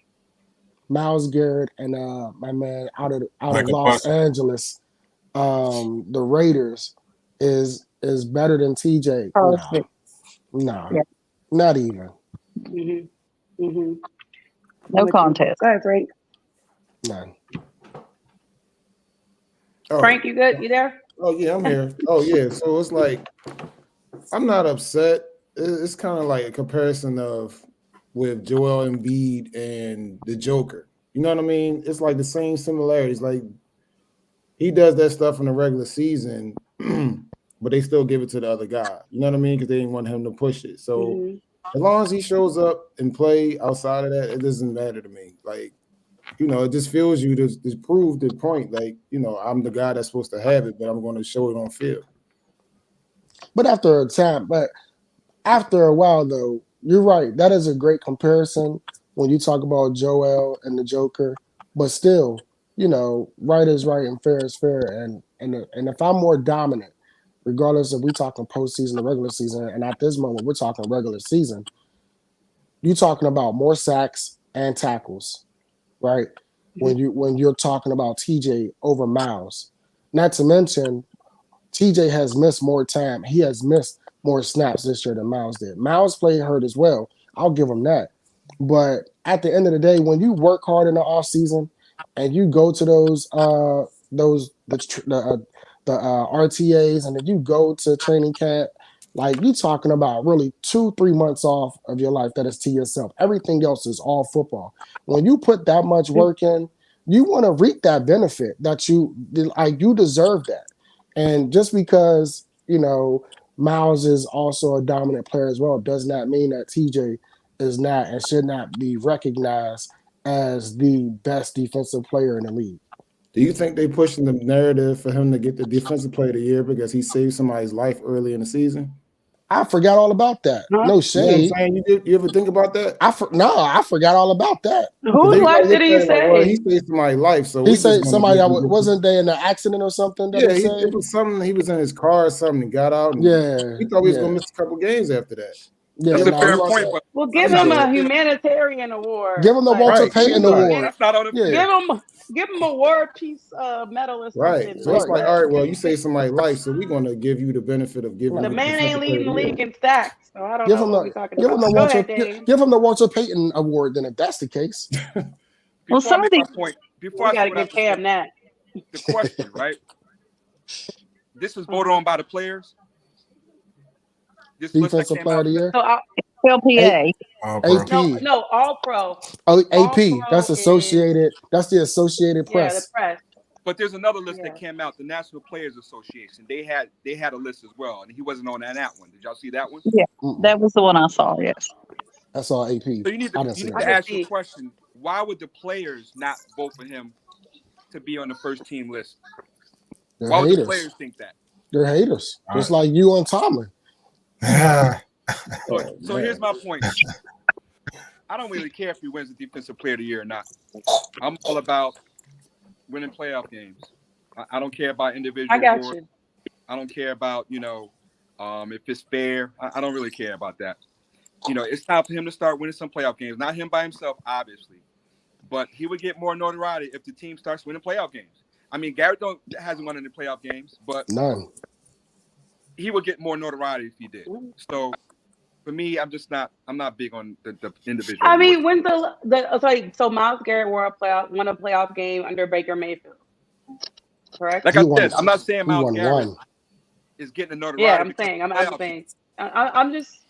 Myles Garrett and my man out of Los Angeles, the Raiders is better than TJ. No, not even. Mm-hmm. Mm-hmm. No contest. Go ahead, Frank. None. Frank, you good? You there? Oh yeah, I'm here. Oh yeah. So it's like I'm not upset. It's kind of like a comparison of with Joel Embiid and the Joker. You know what I mean? It's like the same similarities. Like he does that stuff in the regular season, but they still give it to the other guy. You know what I mean? Because they didn't want him to push it. So as long as he shows up and play outside of that, it doesn't matter to me. Like, it just feels you to prove the point. Like, I'm the guy that's supposed to have it, but I'm going to show it on field. But after a while, though, you're right. That is a great comparison when you talk about Joel and the Joker. But still, right is right and fair is fair. And if I'm more dominant, regardless if we talking postseason or regular season, and at this moment we're talking regular season, you're talking about more sacks and tackles, right? When you're talking about TJ over Myles. Not to mention, TJ has missed more time. He has missed more snaps this year than Myles did. Myles played hurt as well. I'll give him that. But at the end of the day, when you work hard in the offseason and you go to those RTAs, and then you go to training camp, like you're talking about really 2-3 months off of your life that is to yourself. Everything else is all football. When you put that much work in, you want to reap that benefit that you deserve that. And just because, Myles is also a dominant player as well does not mean that TJ is not and should not be recognized as the best defensive player in the league. Do you think they pushing the narrative for him to get the defensive player of the year because he saved somebody's life early in the season? I forgot all about that. Huh? No You know what I'm shade. saying? You ever think about that? I forgot all about that. Whose life did he Like, well, he save? saved somebody's life, so He we said just somebody gonna that wasn't they in an accident or something that yeah, they it said. was something. He was in his car or something and got out. And Yeah, we thought we was yeah, gonna miss a couple games after that. yeah. That's You a know, fair No, point, but Well, I give mean, him so a humanitarian award. give him the Like, Walter right, Payton right. Award. that's not on the Yeah, give him a war peace medal or right. something. So it's Like, like, all right, well, you saved somebody's life, so we're gonna give you the benefit of giving the you the man ain't defensive player leading of the the year. league in sacks, so I don't give know him what we're talking about. Go ahead, Dave. give him the Walter Payton Award. Then, if that's the case, Well, before I some make of my these, point, before We I got say to what I have give to say, Cam that. the question, right? This was voted on by the players. This list that defensive came player out of the today. year, So LPA. All pro. AP, no, all pro. oh, All AP. That's pro is Associated. That's the Associated the Press. press. But there's another list Yeah. that came out, the National Players Association. They had a list as well, and he wasn't on that one. Did y'all see that one? Yeah, Mm-mm. that was the one I saw. Yes. That's all AP. So you need I didn't see to that. ask your see. question: why would the players not vote for him to be on the first team list? They're Why would the haters. players think that? They're haters. All Just right. like you and Tomlin. So here's my point. I don't really care if he wins the Defensive Player of the Year or not. I'm all about winning playoff games. I don't care about individual I got awards. you. I don't care about, if it's fair. I don't really care about that. It's time for him to start winning some playoff games. Not him by himself, obviously. But he would get more notoriety if the team starts winning playoff games. I mean, Garrett hasn't won any playoff games, but None. he would get more notoriety if he did. So for me, I'm not big on the individual I awards. mean, when so Myles Garrett won a playoff game under Baker Mayfield, correct? Like He I won- said, I'm not saying He Myles won Garrett one. is getting the notoriety. Yeah, I'm because saying. of I'm playoff saying. games.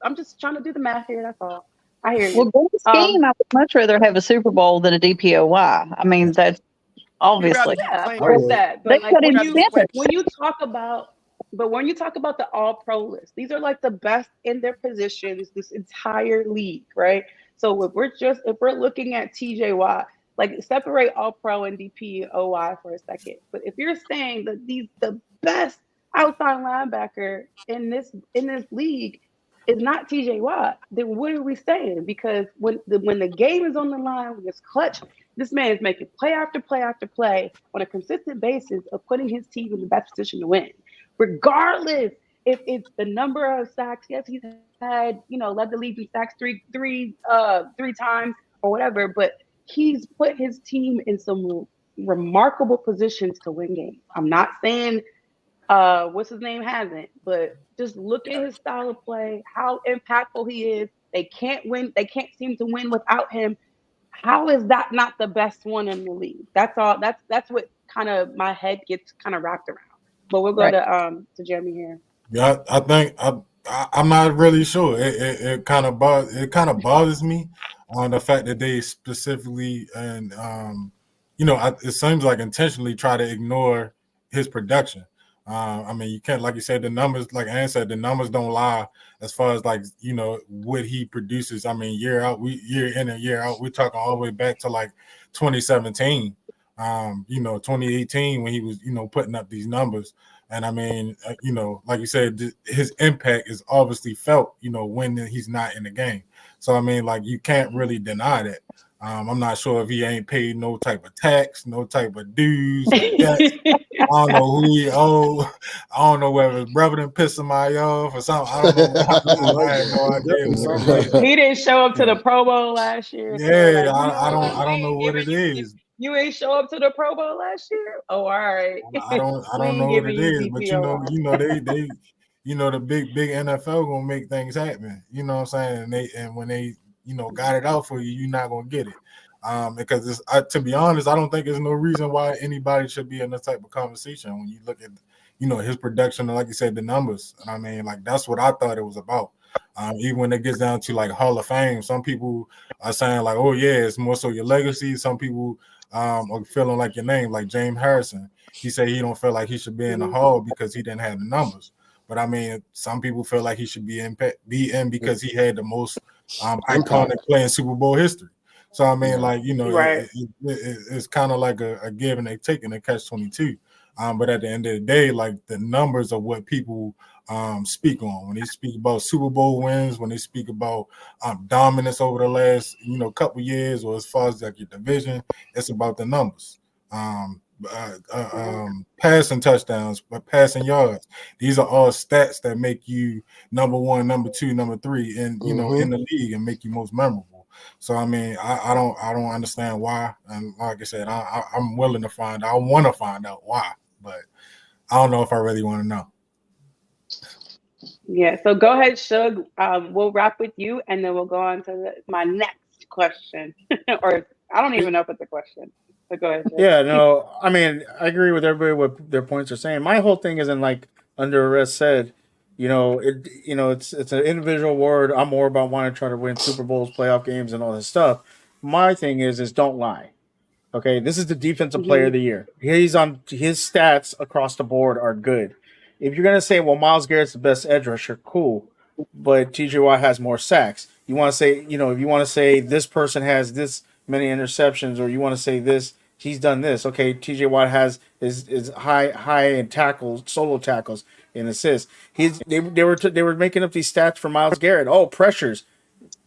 I'm just trying to do the math here. That's all. I hear Well, you. good scheme. I would much rather have a Super Bowl than a DPOY. I mean, that's You'd obviously. rather Yeah, of play- course would. that. They But like cut in when you sentence. when you talk about the all pro list, these are like the best in their positions this entire league, right? So if we're looking at TJY, like separate all pro and DPOY for a second. But if you're saying that the best outside linebacker in this league is not TJ Watt, then what are we saying? Because when the game is on the line, when it's clutch, this man is making play after play after play on a consistent basis of putting his team in the best position to win, regardless if it's the number of sacks. Yes, he's had led the league in sacks three times or whatever, but he's put his team in some remarkable positions to win games. I'm not saying what's his name hasn't, but just look at his style of play, how impactful he is. They can't win. They can't seem to win without him. How is that not the best one in the league? That's all. That's what kind of my head gets kind of wrapped around. But we'll go to Jeremy here. Yeah, I think I'm not really sure. It kind of bothers me on the fact that they specifically and it seems like intentionally try to ignore his production. I mean, you can't, like you said, the numbers, like Ann said, the numbers don't lie as far as like what he produces. I mean, year in and year out, we're talking all the way back to like 2017, 2018 when he was putting up these numbers. And I mean, like you said, his impact is obviously felt, when he's not in the game. So, I mean, like, you can't really deny that. I'm not sure if he ain't paid no type of tax, no type of dues. Or debts. I don't know who he owe. I don't know whether his brother done pissed somebody off or something. I don't know. I have no idea what it is. He didn't show up to the Pro Bowl last year. So Yeah, like, I don't know what it is. You ain't show up to the Pro Bowl last year? Oh, all right. I don't know what it is, but they the big NFL gonna make things happen. You know what I'm saying? And when they got it out for you, you're not gonna get it. Because to be honest, I don't think there's no reason why anybody should be in this type of conversation when you look at his production and, like you said, the numbers. I mean, like, that's what I thought it was about. Even when it gets down to like Hall of Fame, some people are saying like, oh yeah, it's more so your legacy. Some people are feeling like your name, like James Harrison. He said he don't feel like he should be in the Hall because he didn't have the numbers. But I mean, some people feel like he should be in because he had the most iconic play in Super Bowl history. So I mean, like Right. it's kind of like a give and a take and a catch-22. But at the end of the day, like the numbers are what people speak on when they speak about Super Bowl wins, when they speak about dominance over the last couple years, or as far as like your division, it's about the numbers. Passing touchdowns, but passing yards. These are all stats that make you number one, number two, number three, and in the league, and make you most memorable. So I mean, I don't understand why. And like I said, I'm willing to find. I want to find out why, but I don't know if I really want to know. Yeah. So go ahead, Shug. We'll wrap with you, and then we'll go on to my next question. Or I don't even know if it's a question. So go ahead, Shug. Yeah, no, I mean, I agree with everybody what their points are saying. My whole thing isn't like Under Arrest said, it's an individual award. I'm more about wanting to try to win Super Bowls, playoff games, and all this stuff. My thing is don't lie. Okay, this is the defensive player of the year. His stats across the board are good. If you're gonna say, well, Myles Garrett's the best edge rusher, cool, but TJ Watt has more sacks. You want to say, if you want to say this person has this many interceptions, or you want to say this, he's done this. Okay, TJ Watt has is high in tackles, solo tackles, and assists. They were making up these stats for Myles Garrett. Oh, pressures.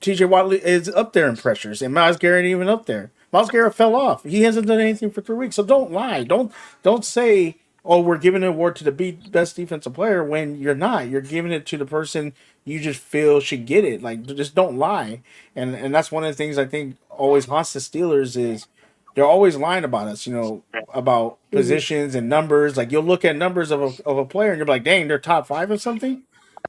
TJ Watt is up there in pressures, and Myles Garrett even up there. Myles Garrett fell off. He hasn't done anything for 3 weeks. So don't lie. Don't say, oh, we're giving an award to the best defensive player when you're not. You're giving it to the person you just feel should get it. Like, just don't lie. And that's one of the things I think always haunts the Steelers is they're always lying about us, about positions and numbers. Like, you'll look at numbers of a player and you're like, dang, they're top 5 or something.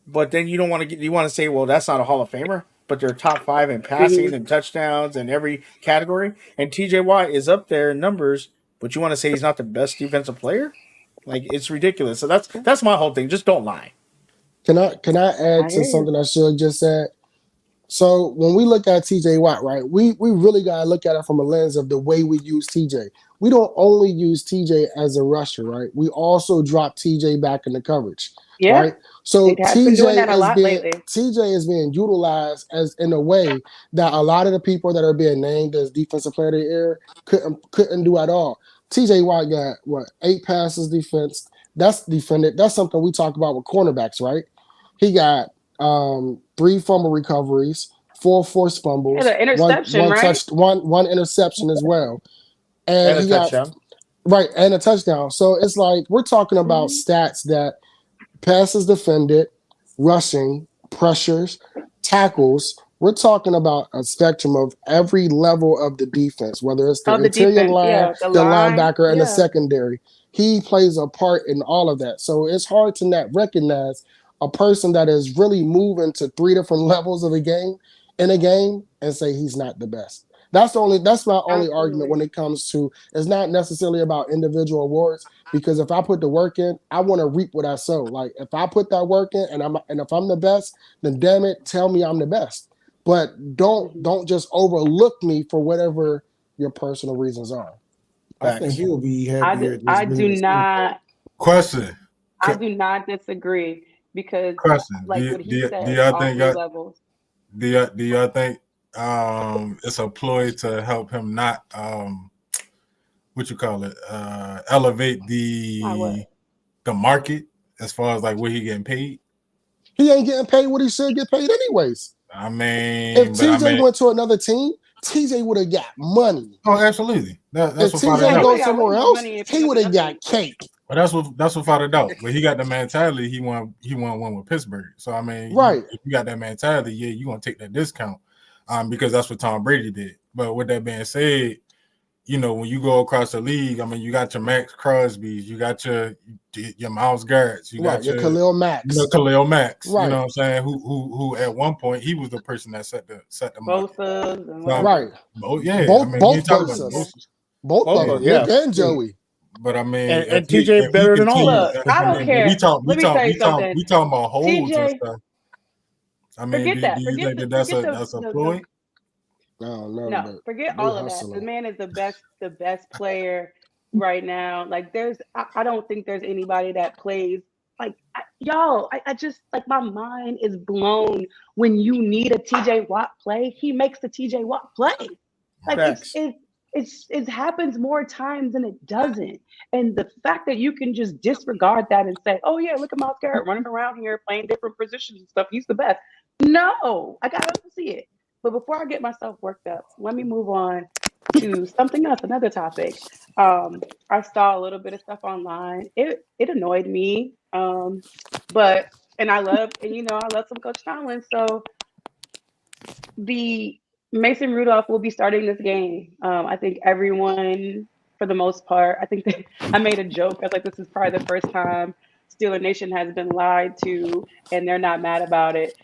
But then you don't want to you want to say, well, that's not a Hall of Famer, but they're top 5 in passing and touchdowns and every category. And TJ Watt is up there in numbers, but you want to say he's not the best defensive player? Like, it's ridiculous. So that's my whole thing. Just don't lie. Can I add to something I should just said? So when we look at TJ Watt, right, we really gotta look at it from a lens of the way we use TJ. We don't only use TJ as a rusher, right? We also drop TJ back in the coverage, right? So TJ is being utilized as in a way that a lot of the people that are being named as defensive player of the year couldn't do at all. TJ Watt got 8 passes defense. That's defended. That's something we talk about with cornerbacks, right? He got 3 fumble recoveries, 4 forced fumbles, an interception, one interception as well, and he got touchdown. Right, and a touchdown. So it's like we're talking about stats that passes defended, rushing, pressures, tackles. We're talking about a spectrum of every level of the defense, whether it's the interior line, the linebacker, and the secondary. He plays a part in all of that. So it's hard to not recognize a person that is really moving to 3 different levels of a game and say he's not the best. That's my only argument when it comes to, it's not necessarily about individual awards, because if I put the work in, I want to reap what I sow. Like, if I put that work in and if I'm the best, then damn it, tell me I'm the best. But don't just overlook me for whatever your personal reasons are. I think he'll be happier. I do not question. I do not disagree, because question. like do what he said, do y'all all think 3 levels. do y'all think it's a ploy to help him not elevate the market as far as like what he getting paid? He ain't getting paid what he should get paid anyways. I mean, if TJ went to another team, TJ would have got money. Oh, absolutely. That's if TJ goes somewhere else, he would have got cake. But that's without a doubt. But he got the mentality. He won one with Pittsburgh. So I mean, if you got that mentality, yeah, you're gonna take that discount, because that's what Tom Brady did. But with that being said, when you go across the league, I mean, you got your Max Crosby's, you got your Myles Garrett's, you got your Khalil Max. Khalil Max. Right. You know what I'm saying? Who at one point he was the person that set the market. Right. Both, yeah. Both, I mean, both of them, Nick and Joey. But I mean, and TJ better than all of us. I don't care. We talking about holds and stuff. I mean, forget that. Do you think that's a ploy? No, forget all of that. The man is the best player right now. Like, I don't think there's anybody that plays like y'all. I just, like, my mind is blown when you need a TJ Watt play. He makes the TJ Watt play. Like Facts. it happens more times than it doesn't. And the fact that you can just disregard that and say, "Oh yeah, look at Miles Garrett running around here playing different positions and stuff. He's the best." No, I gotta see it. But before I get myself worked up, let me move on to something else, another topic. I saw a little bit of stuff online. It annoyed me. But and I love some Coach Tomlin. So the Mason Rudolph will be starting this game. I think everyone, for the most part, I think that I made a joke. I was like, this is probably the first time Steeler Nation has been lied to, and they're not mad about it.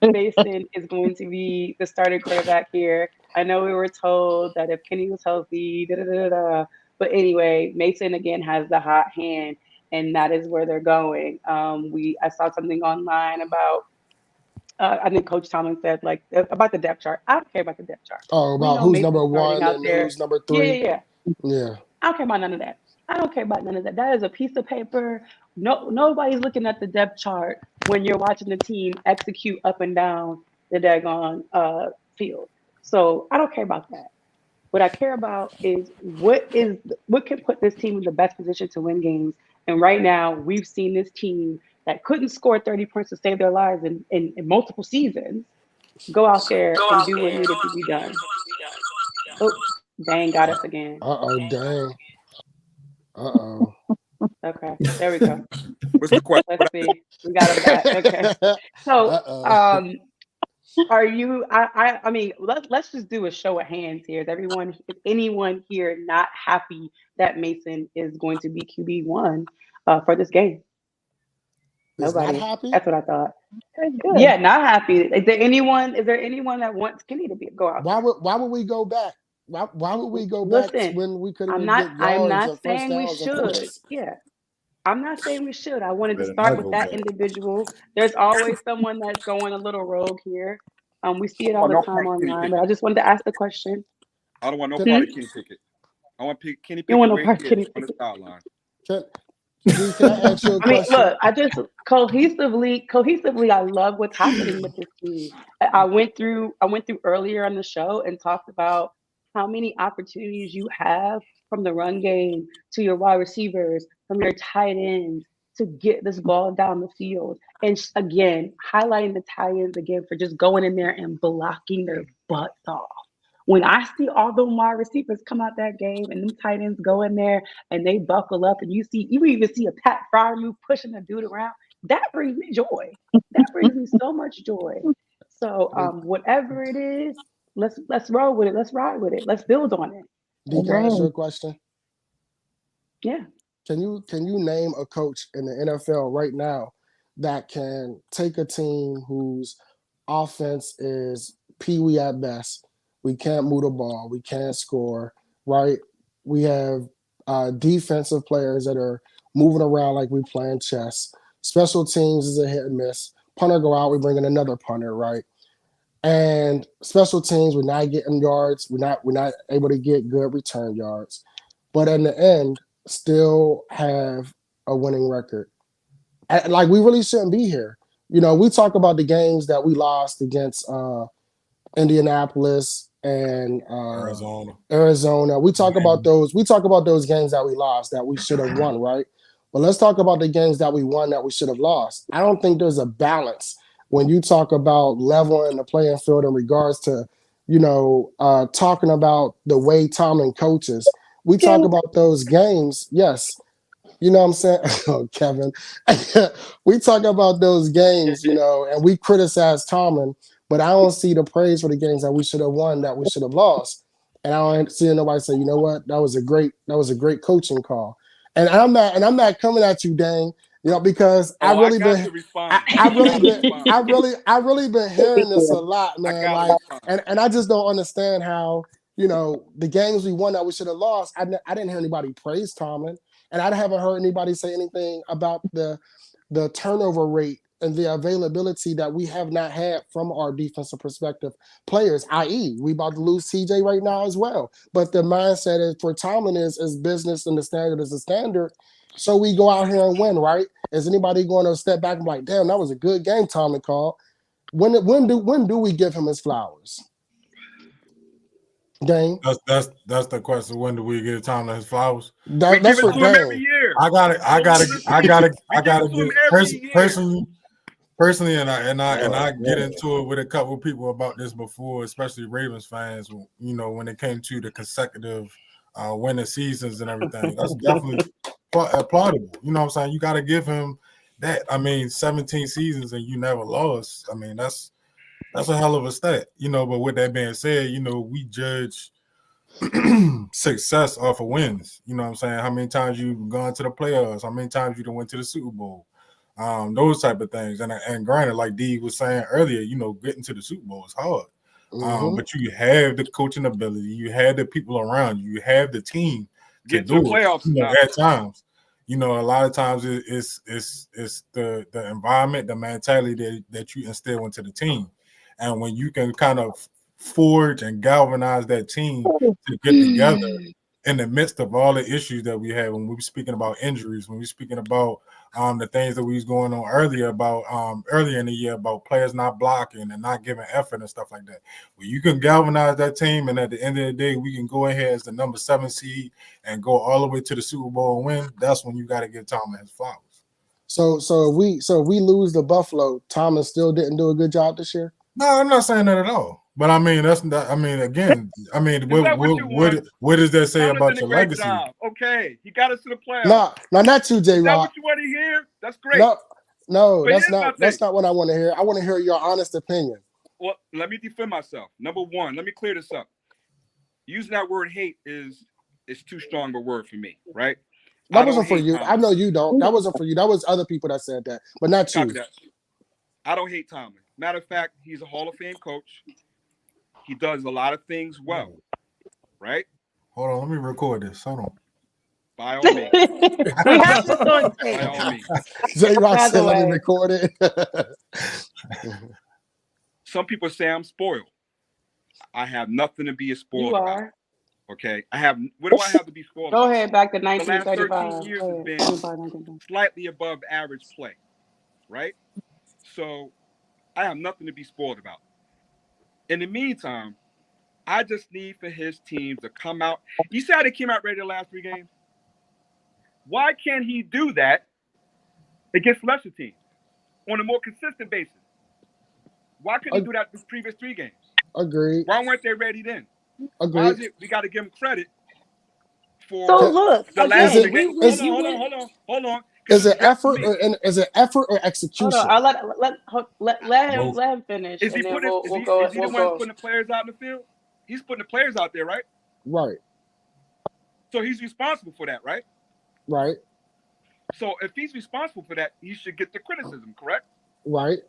Mason is going to be the starting quarterback here. I know we were told that if Kenny was healthy, da da da da. But anyway, Mason again has the hot hand, and that is where they're going. I saw something online about I think Coach Tomlin said like about the depth chart. I don't care about the depth chart. Oh, We about know who's Mason's number starting one out and there. who's number Yeah, three. yeah, yeah. Yeah. I don't care about none of that. I don't care about none of that. That is a piece of paper. No, nobody's looking at the depth chart when you're watching the team execute up and down the daggone field. So I don't care about that. What I care about is what can put this team in the best position to win games. And right now, we've seen this team that couldn't score 30 points to save their lives in multiple seasons go out there and do what needed to be done. Oh, dang, got us again. Dang. Uh-oh. Okay, there we go. What's the question? Let's see. We got him back. Okay. So, Uh-oh. are you? I mean, let's just do a show of hands here. Is anyone here not happy that Mason is going to be QB1 for this game? Is not Nobody. happy? That's what I thought. That's good. Yeah, not happy. Is there anyone? Is there anyone that wants Kenny to go out? Why would we go back? Why would we go back Listen, when we could I'm even not. get I'm yards not or first saying we downs or should. points? Yeah, I'm not saying we should. I wanted to Better start not with go that back. individual. There's always someone that's going a little rogue here. We see it I all don't the want time no part of Kenny online, Pickett. but I just wanted to ask the question. I don't want no Can- part of Kenny Pickett. I want Kenny You want Pickett no right part of here Kenny on the Pickett? sideline. Can, can I ask you a I mean, question? look, I just cohesively, I love what's happening with this team. I went through earlier on the show and talked about how many opportunities you have from the run game to your wide receivers, from your tight ends to get this ball down the field. And again, highlighting the tight ends again for just going in there and blocking their butts off. When I see all the wide receivers come out that game and them tight ends go in there and they buckle up and you even see a Pat Fryer move pushing the dude around, that brings me joy. That brings me so much joy. So D, whatever it is, let's roll with it. Let's ride with it. Let's build on it. D, can I ask you Agreed. a question? Yeah. Can you name a coach in the NFL right now that can take a team whose offense is peewee at best? We can't move the ball. We can't score. Right? We have defensive players that are moving around like we playing chess. Special teams is a hit and miss. Punter go out, we bring in another punter. Right? And special teams, we're not getting yards. We're not able to get good return yards. But in the end, still have a winning record. Like we really shouldn't be here. We talk about the games that we lost against Indianapolis and Arizona. We talk about those. We talk about those games that we lost that we should have won, right? But let's talk about the games that we won that we should have lost. I don't think there's a balance when you talk about leveling the playing field in regards to, talking about the way Tomlin coaches. We talk about those games, yes. You know what I'm saying? Oh, Kevin. We talk about those games, and we criticize Tomlin, but I don't see the praise for the games that we should have won, that we should have lost. And I don't see nobody say, you know what, that was a great coaching call. And I'm not coming at you, Dang, because I really been hearing this a lot, man. Like, and I just don't understand how, the games we won that we should have lost. I didn't hear anybody praise Tomlin. And I haven't heard anybody say anything about the turnover rate and the availability that we have not had from our defensive perspective players, i.e., we about to lose TJ right now as well. But the mindset is for Tomlin is business and the standard is the standard. So we go out here and win, right? Is anybody going to step back and be like, damn, that was a good game Tomlin called? When do we give him his flowers? Dane. That's the question. When do we give Tomlin his flowers? We give That's it for to him every Dane. year. I got to We give it get to him every year. personally, and I get into it with a couple of people about this before, especially Ravens fans. You know, when it came to the consecutive winning seasons and everything, that's definitely applaudable. You know what I'm saying? You got to give him that. I mean, 17 seasons and you never lost. I mean, that's a hell of a stat. You know, but with that being said, you know, we judge success off of wins. You know what I'm saying? How many times you've gone to the playoffs? How many times you went to the Super Bowl? Those type of things. And granted, like D was saying earlier, you know, getting to the Super Bowl is hard. But you have the coaching ability, you have the people around you, you have the team to Get to the do playoffs. it. You know, at times, you know, a lot of times it's the environment, the mentality that you instill into the team, and when you can kind of forge and galvanize that team to get together in the midst of all the issues that we have, when we were speaking about injuries, when we were speaking about the things that we was going on earlier in the year about players not blocking and not giving effort and stuff like that. Well, you can galvanize that team, and at the end of the day, we can go ahead as the number 7 seed and go all the way to the Super Bowl and win. That's when you got to give Tomlin his flowers. So if we lose the Buffalo, Tomlin still didn't do a good job this year? No, I'm not saying that at all. But I mean, that's not. I mean, again, I mean, what does that say Tomlin about did a your great legacy? job. Okay, he got us to the playoffs. No, not you, J. Is that Rock. what you want to hear? That's great. No, But that's here's my not. That's thing. not what I want to hear. I want to hear your honest opinion. Well, let me defend myself. Number one, let me clear this up. Using that word hate is too strong a word for me, right? That wasn't for you. I know you don't. That wasn't for you. That was other people that said that, but not you. I don't hate Tomlin. Matter of fact, he's a Hall of Fame coach. He does a lot of things well, right? Hold on, let me record this. Hold on. By all means. We have this on tape. By all means. J. Rock By said, the "Let me way. record it." Some people say I'm spoiled. I have nothing to be spoiled You about. are. Okay, what do I have to be spoiled Go about? ahead, back to The last 1935. 13 years has been slightly above average play, right? So I have nothing to be spoiled about. In the meantime, I just need for his team to come out. You see how they came out ready the last 3 games? Why can't he do that against lesser teams on a more consistent basis? Why couldn't he do that the previous 3 games? Agreed. Why weren't they ready then? Agreed. Why is it we got to give him credit for So look, the last again, game? Hold on. Is it effort or execution? Hold on, I'll let him finish. Is he and then putting? we'll Is go. he the one putting the players out in the field? He's putting the players out there, right? Right. So he's responsible for that, right? Right. So if he's responsible for that, he should get the criticism, correct? Right.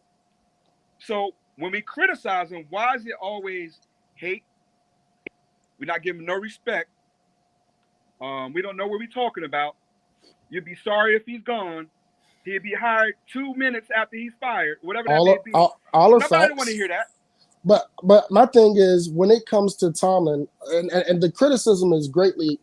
So when we criticize him, why is it always hate? We're not giving him no respect. We don't know what we're talking about. You'd be sorry if he's gone. He'd be hired 2 minutes after he's fired, whatever that may be. All Nobody facts. want to hear that. But my thing is, when it comes to Tomlin, and the criticism is greatly,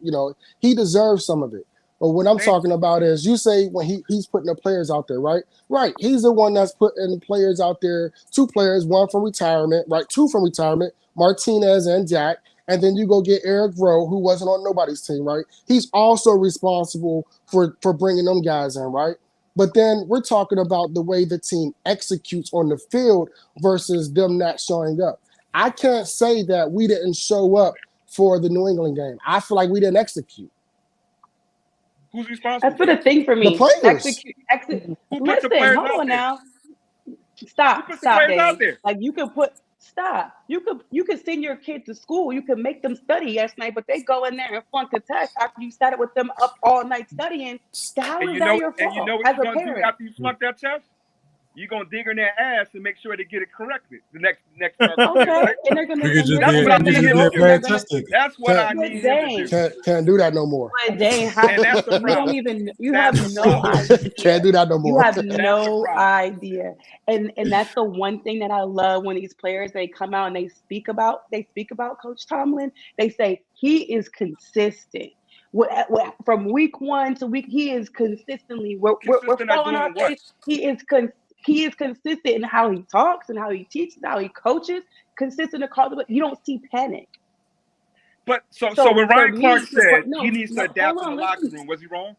he deserves some of it. But what I'm talking about is, you say when he's putting the players out there, right? Right. He's the one that's putting the players out there. 2 players, 1 from retirement, right? 2 from retirement, Martinez and Jack. And then you go get Eric Rowe, who wasn't on nobody's team, right? He's also responsible for bringing them guys in, right? But then we're talking about the way the team executes on the field versus them not showing up. I can't say that we didn't show up for the New England game. I feel like we didn't execute. Who's responsible? That's for the thing for me. The players. Execute. Who puts the players out there? Now. Stop, Who puts the players out there? Like you could put. Stop. You could send your kid to school. You could make them study last night, but they go in there and flunk the test after you started with them up all night studying. How is that your fault? And you know what you're gonna do after you flunk that test? You're gonna dig in their ass and make sure they get it corrected. The next okay, right? And they're gonna. That's what I need him to do. Can't do that no more. And that's the You don't even. You have no idea. Can't do that no more. You have no idea. And that's the one thing that I love when these players, they come out and they speak about Coach Tomlin. They say he is consistent. From week 1 to week, he is consistently. We're falling our face. He is consistent in how he talks and how he teaches, how he coaches. Consistent across the board. You don't see panic. But so So when for Ryan me, Clark said no, he needs to no, adapt hold in the on, locker listen. room, was he wrong?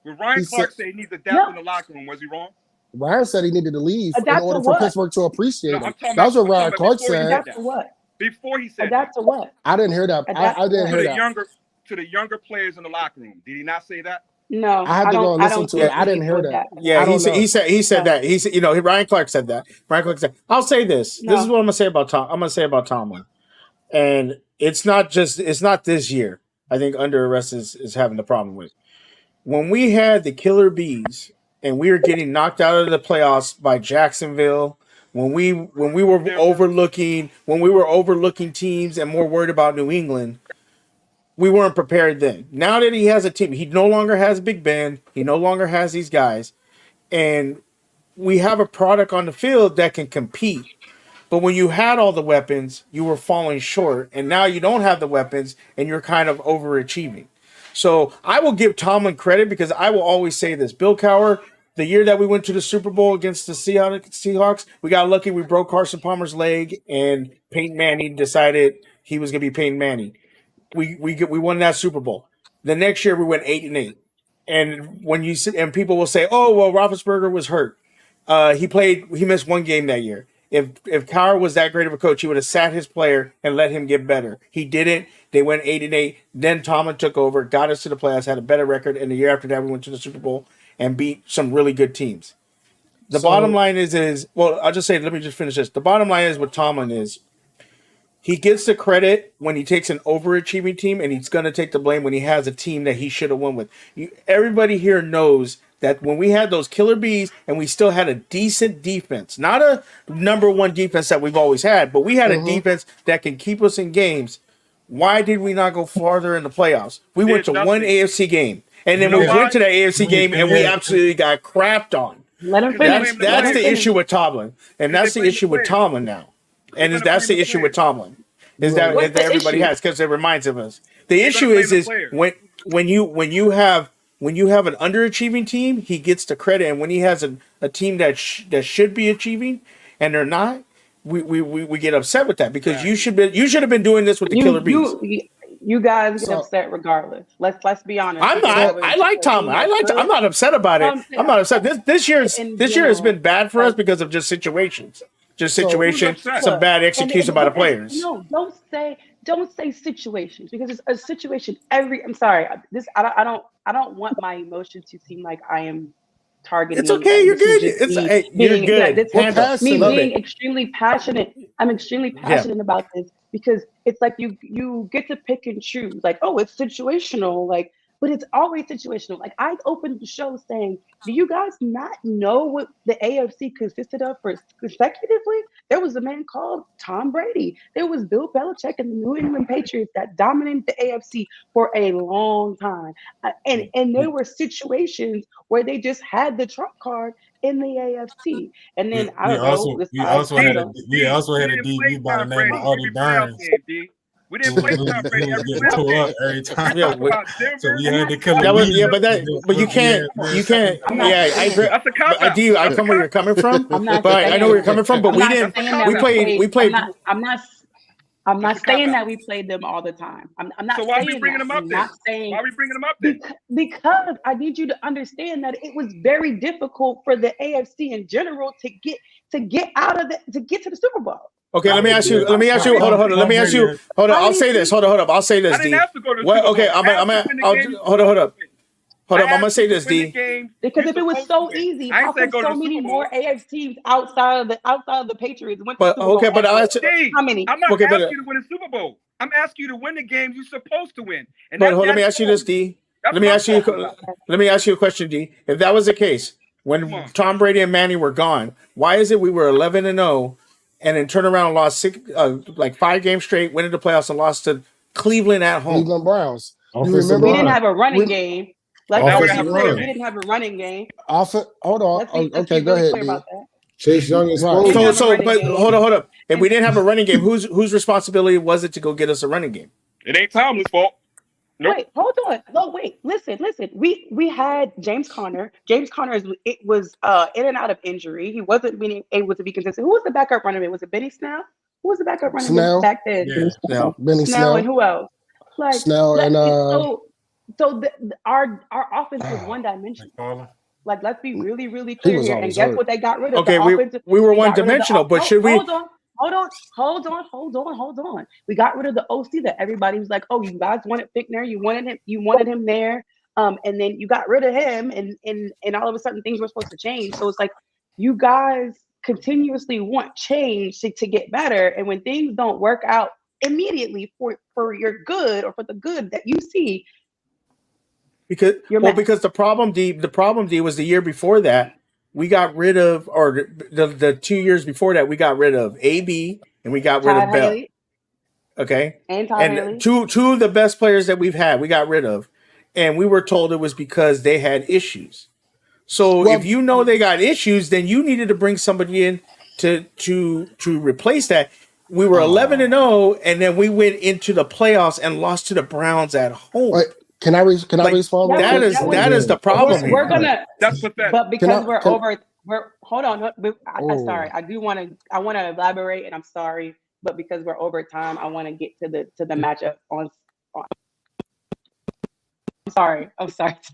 When Ryan He Clark said said he needs to adapt No, in the locker room, was he wrong? Ryan said he needed to leave in adapt to order for what? Pittsburgh to No, appreciate I'm him. talking That's about what Ryan Clark before he said said. Adapt that. to what? Before he said that. Adapt to what? I didn't hear that. Adapt I to didn't what? hear that. To the younger players in the locker room. Did he not say that? No, I had to go and I listen don't to it. think Yeah, I you didn't need to hear that. adapt. yeah. I He don't said know. he said No, that. He said, Ryan Clark said that. Ryan Clark said, I'll say this. This is no. what I'm gonna say about Tom. I'm gonna say about Tomlin, and it's not this year. I think under arrest is having the problem with. When we had the killer bees and we were getting knocked out of the playoffs by Jacksonville, when we were overlooking teams and more worried about New England, we weren't prepared then. Now that he has a team, he no longer has Big Ben, he no longer has these guys, and we have a product on the field that can compete. But when you had all the weapons, you were falling short, and now you don't have the weapons, and you're kind of overachieving. So I will give Tomlin credit because I will always say this: Bill Cowher, the year that we went to the Super Bowl against the Seahawks, we got lucky. We broke Carson Palmer's leg, and Peyton Manning decided he was going to be Peyton Manning. We won that Super Bowl. The next year we went 8-8, and when you sit and people will say, "Oh well, Roethlisberger was hurt." He missed one game that year. If Cowher was that great of a coach, he would have sat his player and let him get better. He didn't. They went 8-8. Then Tomlin took over, got us to the playoffs, had a better record, and the year after that we went to the Super Bowl and beat some really good teams. The bottom So line is well, I'll just say, let me just finish this. The bottom line is with Tomlin is he gets the credit when he takes an overachieving team, and he's going to take the blame when he has a team that he should have won with. Everybody here knows that when we had those killer bees and we still had a decent defense, not a number one defense that we've always had, but we had a defense that can keep us in games. Why did we not go farther in the playoffs? We went to one AFC game, and then we went to that AFC game, and we absolutely got crapped on. Let him finish. That's the issue with Tomlin, and that's the issue with Tomlin now. And that's the issue with Tomlin, is that everybody has, because it reminds of us. The issue is when you have an underachieving team, he gets the credit, and when he has a team that should be achieving and they're not, we get upset with that because you should have been doing this with the killer bees. You guys get upset regardless. Let's be honest. I'm not. I like Tomlin. I'm not upset about it. I'm not upset. This year has been bad for us because of just situations. Some bad execution by the players. No, don't say situations, because it's a situation. I'm sorry. I don't want my emotions to seem like I am targeting. It's okay. You're good. You're good. Me being extremely passionate. I'm extremely passionate about this because it's like you get to pick and choose. Like, oh, it's situational. Like, but it's always situational. Like, I opened the show saying, do you guys not know what the AFC consisted of consecutively? There was a man called Tom Brady. There was Bill Belichick and the New England Patriots that dominated the AFC for a long time. And there were situations where they just had the trump card in the AFC. And then we also had a DB by the name of Artie Burns. We didn't play Tom Brady every time. So we had to kill but you can't. I agree. That's a cop-out. I come where you're coming from. I know where you're coming from, but we didn't. We played. I'm not saying that we played them all the time. I'm not. So why are we saying bringing that. them up I'm then? not saying, why are we bringing them up then? Because I need you to understand that it was very difficult for the AFC in general to get to the Super Bowl. Okay, let me ask you. Hold on. Let me ask you. Hold on. I'll say this. Hold on. I'll say this, I didn't D. have to go to the Super Bowl. Okay, hold up. I'm gonna say this, D. Because if it was so easy, how come so many more AFC teams outside of the Patriots went to the Super Bowl? Okay, but I'll ask you. How many? I'm not asking you to win a Super Bowl. I'm asking you to win the games you're supposed to win. But let me ask you this, D. Let me ask you a question, D. If that was the case, when Tom Brady and Manny were gone, why is it we were 11-0 and then turned around and lost 5 games straight, went into the playoffs and lost to Cleveland at home? Cleveland Browns. You remember? We didn't have a running game. We didn't have a running game. Hold on. Okay, go ahead, D. Chase Young is but hold up. If we didn't have a running game, whose responsibility was it to go get us a running game? It ain't Tomlin's fault. Nope. Wait, hold on. No, wait. Listen. We had James Conner. James Conner was in and out of injury. He wasn't being able to be consistent. Who was the backup running back? Was it Benny Snell? Who was the backup running Snell? back then? Yeah. Now, Benny Snell and Snell. who else? Like, Snell and our offense was one dimensional. McFarland. Like, let's be really, really he clear was here. And always guess hurt. what they got rid of? okay, The offensive. we were one got rid of the dimensional, but should we? hold on. We got rid of the OC that everybody was like, oh, you guys wanted Fickner, you wanted him there. And then you got rid of him, and all of a sudden things were supposed to change. So it's like you guys continuously want change to get better, and when things don't work out immediately for your good or for the good that you see, Because you're mad. because the problem D was the year before that we got rid of, or the 2 years before that we got rid of AB and we got rid Todd of Bell. Haley Okay, and Todd Haley. two of the best players that we've had we got rid of, and we were told it was because they had issues. So Well- if you know they got issues, then you needed to bring somebody in to replace that. We were 11-0, and then we went into the playoffs and lost to the Browns at home. Wait, can I Like, respond? real that quick? is the problem here. We're gonna, That's pathetic. but because we're can- over. Hold on. I'm Oh. sorry. I want to elaborate, and I'm sorry, but because we're over time, I want to get to the matchup on. I'm sorry,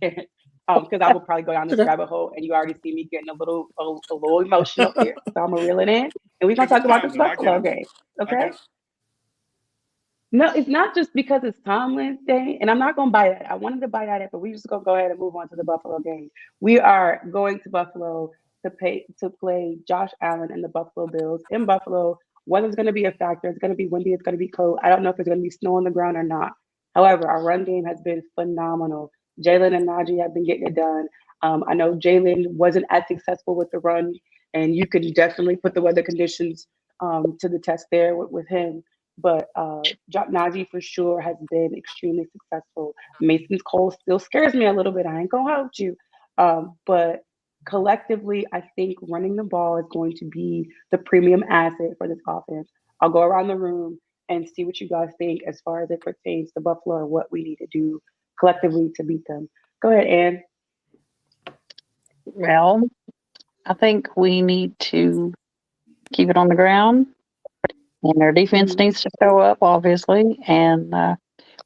Terrence. Because I will probably go down this rabbit hole, and you already see me getting a little emotional here. So I'm gonna reel it in, and we're gonna talk about this Buffalo game. Okay. No, it's not just because it's Tomlin's day, and I'm not gonna buy that. I wanted to buy that, but we just gonna go ahead and move on to the Buffalo game. We are going to Buffalo to play Josh Allen and the Buffalo Bills in Buffalo. Weather's gonna be a factor. It's gonna be windy. It's gonna be cold. I don't know if there's gonna be snow on the ground or not. However, our run game has been phenomenal. Jalen and Najee have been getting it done. I know Jalen wasn't as successful with the run, and you could definitely put the weather conditions to the test there with him. But Najee for sure has been extremely successful. Mason Cole still scares me a little bit. I ain't gonna hold you. But collectively, I think running the ball is going to be the premium asset for this offense. I'll go around the room and see what you guys think as far as it pertains to Buffalo and what we need to do collectively to beat them. Go ahead, Ann. Well, I think we need to keep it on the ground, and our defense needs to show up, obviously, and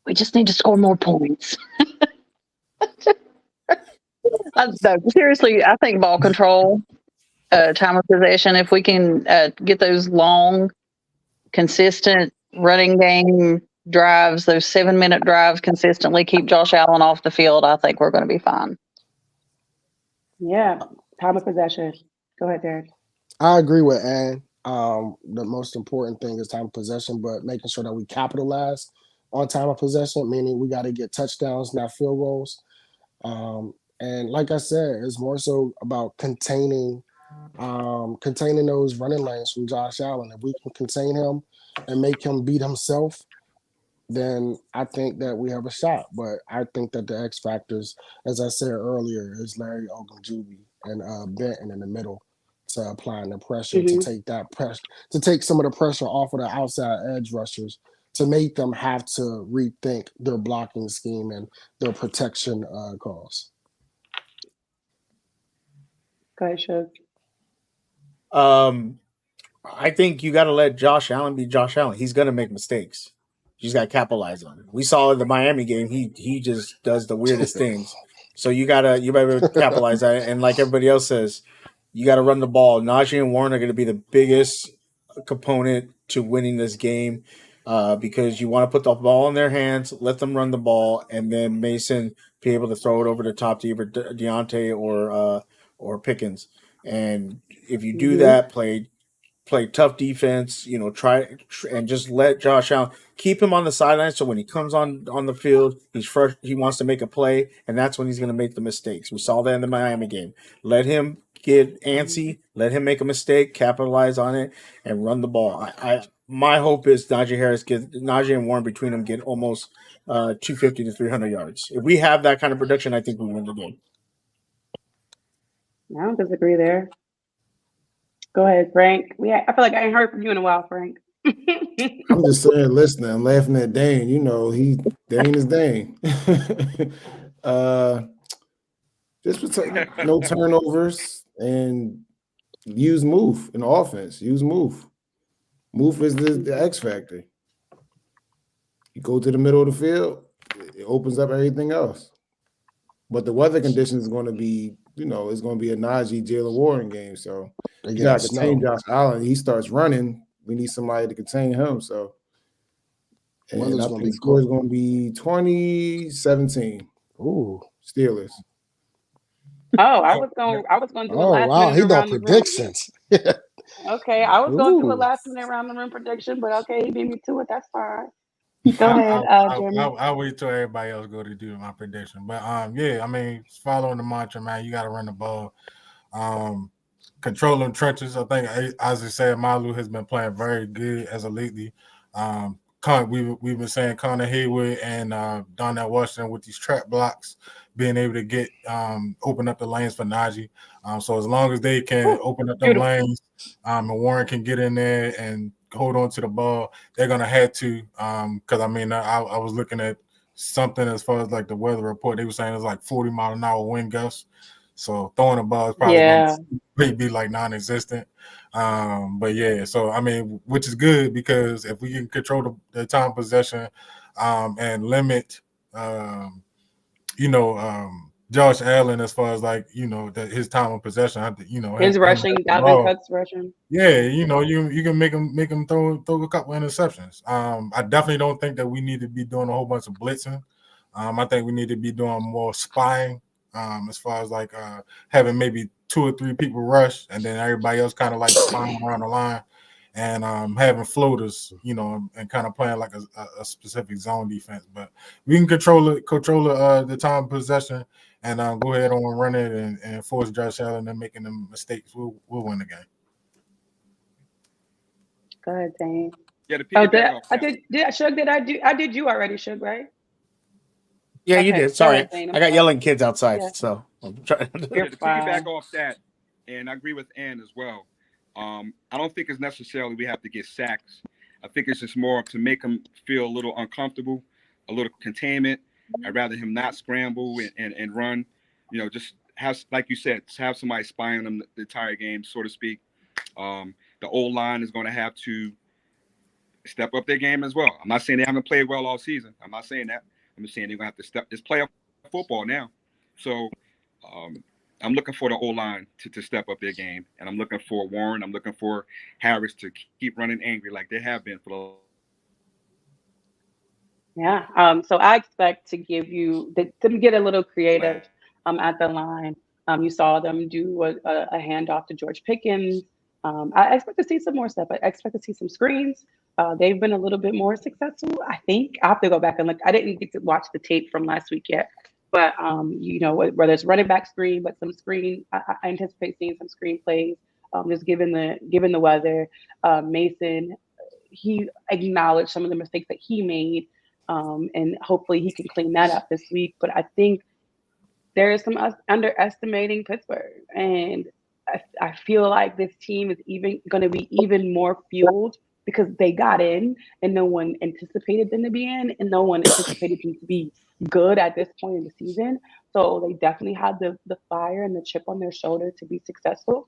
we just need to score more points. No, seriously, I think ball control, time of possession, if we can get those long, consistent running game drives, those 7-minute drives consistently, keep Josh Allen off the field, I think we're going to be fine. Yeah, time of possession. Go ahead, Derek. I agree with Ann. The most important thing is time of possession, but making sure that we capitalize on time of possession, meaning we got to get touchdowns, not field goals. And like I said, it's more so about containing those running lanes from Josh Allen. If we can contain him and make him beat himself, then I think that we have a shot. But I think that the X factors, as I said earlier, is Larry Ogunjubi and Benton in the middle to applying the pressure to take that pressure, to take some of the pressure off of the outside edge rushers, to make them have to rethink their blocking scheme and their protection calls. Go ahead, Shug. I think you got to let Josh Allen be Josh Allen. He's going to make mistakes. You just got to capitalize on it. We saw in the Miami game, he just does the weirdest things. So you better capitalize on it. And like everybody else says, you got to run the ball. Najee and Warren are going to be the biggest component to winning this game because you want to put the ball in their hands, let them run the ball, and then Mason be able to throw it over the top to either Deontay or Pickens. And if you do that, play tough defense, try and just let Josh Allen, keep him on the sideline. So when he comes on the field, he's fresh. He wants to make a play, and that's when he's going to make the mistakes. We saw that in the Miami game. Let him get antsy, let him make a mistake, capitalize on it, and run the ball. My hope is Najee and Warren between them get almost 250 to 300 yards. If we have that kind of production, I think we win the game. I don't disagree there. Go ahead, Frank. I feel like I ain't heard from you in a while, Frank. I'm just saying, listening, I'm laughing at Dane. Dane is Dane. Just no turnovers and use move in offense. Use move. Move is the X factor. You go to the middle of the field, it opens up everything else. But the weather conditions is going to be, it's going to be a Najee Jalen Warren game. So you got to contain Josh Allen. He starts running. We need somebody to contain him. So, and I think the score is going to be 20-17. Ooh, Steelers. Oh, I was going to do a last minute he around know the predictions. Okay, I was going to do a last minute around the room prediction, but okay, he beat me to it. That's fine. Go ahead, Jeremy. I'll wait till everybody else go to do my prediction. But yeah, I mean, following the mantra, man, you got to run the ball. Controlling trenches. I think, as I said, Malu has been playing very good as of lately. We've been saying Connor Haywood and Donnell Washington with these trap blocks, being able to get open up the lanes for Najee. So as long as they can open up the lanes, and Warren can get in there and hold on to the ball, they're gonna have to. Because I mean, I was looking at something as far as like the weather report. They were saying it's like 40-mile-an-hour wind gusts. So throwing the ball is probably going to be like non-existent. But yeah, so I mean, which is good because if we can control the time possession and limit, Josh Allen as far as like his time of possession, his rushing, Dalvin Cook's rushing. Yeah, you can make him throw a couple interceptions. I definitely don't think that we need to be doing a whole bunch of blitzing. I think we need to be doing more spying. As far as like having maybe 2 or 3 people rush and then everybody else kind of like spying around the line and having floaters, and kind of playing like a specific zone defense. But we can control the time of possession and go ahead on and run it and force Josh Allen and making them mistakes. We'll win the game. Go ahead, Dane. Yeah, I did you already, Shug, right? Yeah, you did. Sorry. I got yelling kids outside, so I'm trying to piggyback off that, and I agree with Ann as well. I don't think it's necessarily we have to get sacks. I think it's just more to make him feel a little uncomfortable, a little containment. I'd rather him not scramble and run. Just have, like you said, have somebody spying on him the entire game, so to speak. The old line is going to have to step up their game as well. I'm not saying they haven't played well all season. I'm not saying that. I'm just saying they're going to have to just play up football now. So I'm looking for the O-line to step up their game. And I'm looking for Warren. I'm looking for Harris to keep running angry like they have been for the Yeah. So I expect to give you to get a little creative at the line. You saw them do a handoff to George Pickens. I expect to see some more stuff. I expect to see some screens. They've been a little bit more successful, I think. I have to go back and look. I didn't get to watch the tape from last week yet. But, whether it's running back screen, but some screen, I anticipate seeing some screen plays. Just given the weather. Mason, he acknowledged some of the mistakes that he made. And hopefully he can clean that up this week. But I think there is some underestimating Pittsburgh. And I feel like this team is even going to be even more fueled because they got in and no one anticipated them to be in and no one anticipated them to be good at this point in the season. So they definitely had the fire and the chip on their shoulder to be successful.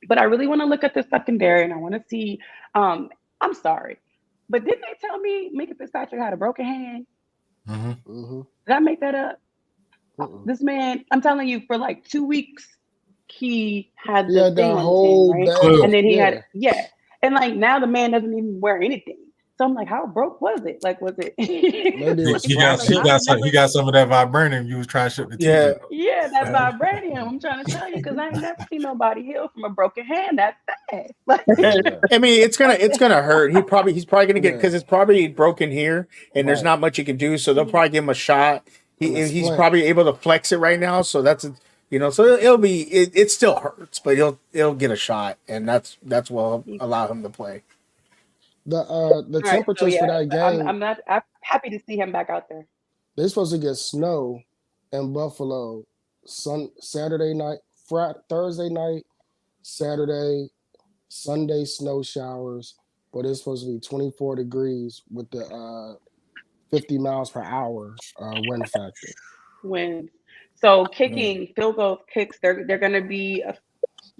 But I really want to look at the secondary and I want to see, I'm sorry, but didn't they tell me Minka Fitzpatrick had a broken hand? Mm-hmm. Did I make that up? This man, I'm telling you, for like 2 weeks, he had the thing on his hand, right? And then he had, and like now the man doesn't even wear anything. So I'm like, how broke was it? Like, was it? Maybe he got some of that vibranium you was trying to ship the TV. Yeah, that vibranium. I'm trying to tell you because I ain't never seen nobody heal from a broken hand that fast. Like, I mean, it's gonna hurt. He's probably gonna get because it's probably broken here, and there's not much you can do. So they'll probably give him a shot. He's probably able to flex it right now. So that's so it still hurts, but he'll get a shot, and that's what will allow him to play. The temperatures for that game. I'm happy to see him back out there. They're supposed to get snow in Buffalo Saturday night, Thursday night, Saturday, Sunday snow showers, but it's supposed to be 24 degrees with the 50 miles per hour wind factor. So kicking field goal kicks, they're going to be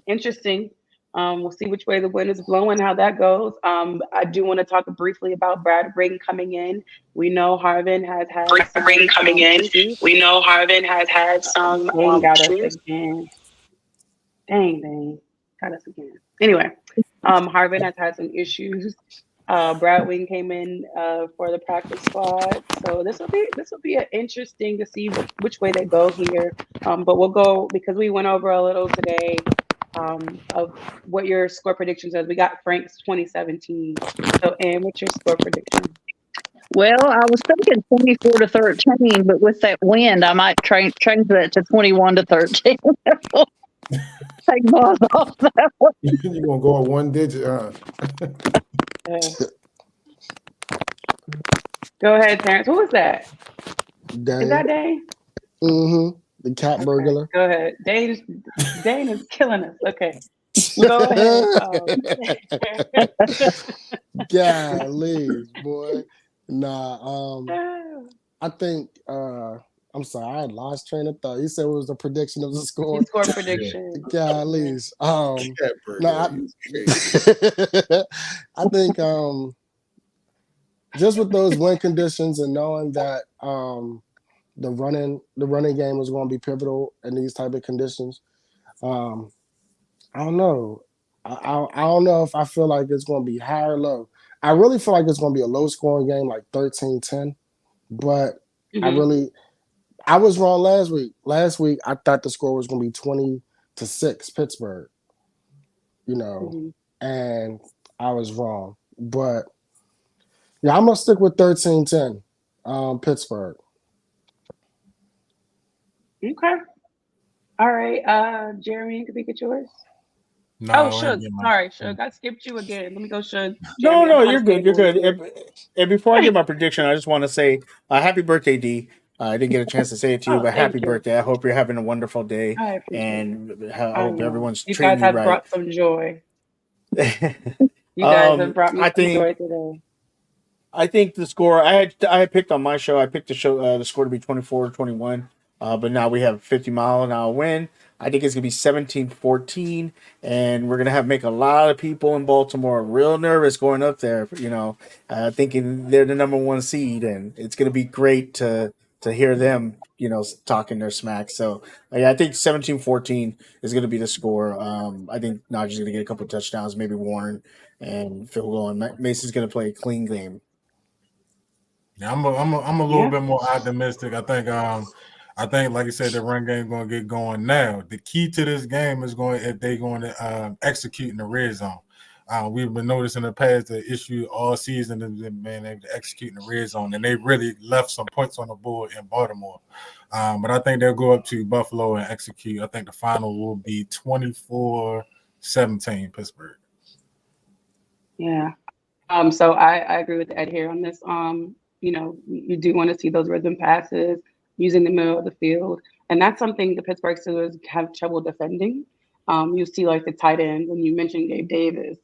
interesting We'll see which way the wind is blowing, how that goes. I do want to talk briefly about Brad Ring coming in. We know Harvin has had some issues. We know Harvin has had some Dang got us issues. again. Dang, got us again. Anyway, Harvin has had some issues. Brad Wing came in for the practice squad, so this will be interesting to see which way they go here. But we'll go because we went over a little today of what your score predictions is. We got Frank's 2017. So, Ann, what's your score prediction? Well, I was thinking 24-13, but with that wind, I might change that to 21-13. Take balls off that one. You're gonna go at one digit, Go ahead, Terrence. Who was that? Dane. Is that Dane? Mm-hmm. The cat burglar. Go ahead. Dane is killing us. Okay. Go ahead. Golly, boy. Nah, I think I'm sorry, I had lost train of thought. You said it was the prediction of the score. The score prediction. Golly. I think just with those wind conditions and knowing that the running game was going to be pivotal in these type of conditions, I don't know. I don't know if I feel like it's going to be high or low. I really feel like it's going to be a low scoring game, like 13-10. But I was wrong last week. Last week, I thought the score was going to be 20-6 Pittsburgh, and I was wrong. But yeah, I'm going to stick with 13-10 Pittsburgh. Okay. All right. Jeremy, can we get yours? No, Shug. Sorry, Shug. I skipped you again. Let me go, Shug. No, you're good. You're good. And before I get my prediction, I just want to say happy birthday, D. I didn't get a chance to say it to you, but happy birthday. I hope you're having a wonderful day. I appreciate it. I hope everyone's you treating guys have you right. brought some joy. You guys have brought me some joy today. I think the score I had picked on my show. I picked the score to be 24-21. But now we have a 50-mile-an-hour wind. I think it's going to be 17-14, and we're going to make a lot of people in Baltimore real nervous going up there, thinking they're the number one seed, and it's going to be great to hear them, talking their smack. So, I think 17-14 is going to be the score. I think Najee's going to get a couple of touchdowns, maybe Warren and Phil Goal, and Mason's going to play a clean game. Yeah, I'm a little bit more optimistic. I think, like you said, the run game is going to get going now. The key to this game is if they're going to execute in the red zone. We've been noticing in the past the issue all season has been being able to execute in the red zone, and they really left some points on the board in Baltimore. But I think they'll go up to Buffalo and execute. I think the final will be 24-17 Pittsburgh. Yeah. So I agree with Ed here on this. You do want to see those rhythm passes using the middle of the field. And that's something the Pittsburgh Steelers have trouble defending. You see like the tight ends, and you mentioned Gabe Davis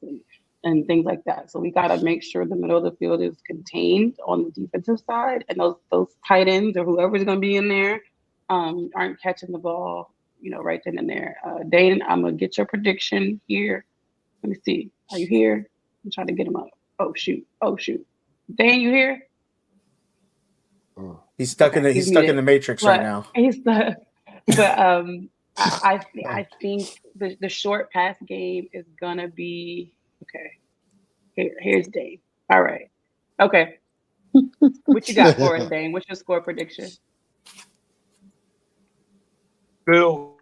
and things like that. So we got to make sure the middle of the field is contained on the defensive side, and those tight ends or whoever's going to be in there aren't catching the ball, right then and there. Dane, I'm going to get your prediction here. Let me see. Are you here? I'm trying to get him up. Oh, shoot. Dane, you here? He's stuck in the matrix right now. He's stuck. But I think the short pass game is gonna be okay. Here's Dane. All right. Okay. What you got for us, Dane? What's your score prediction? Bill.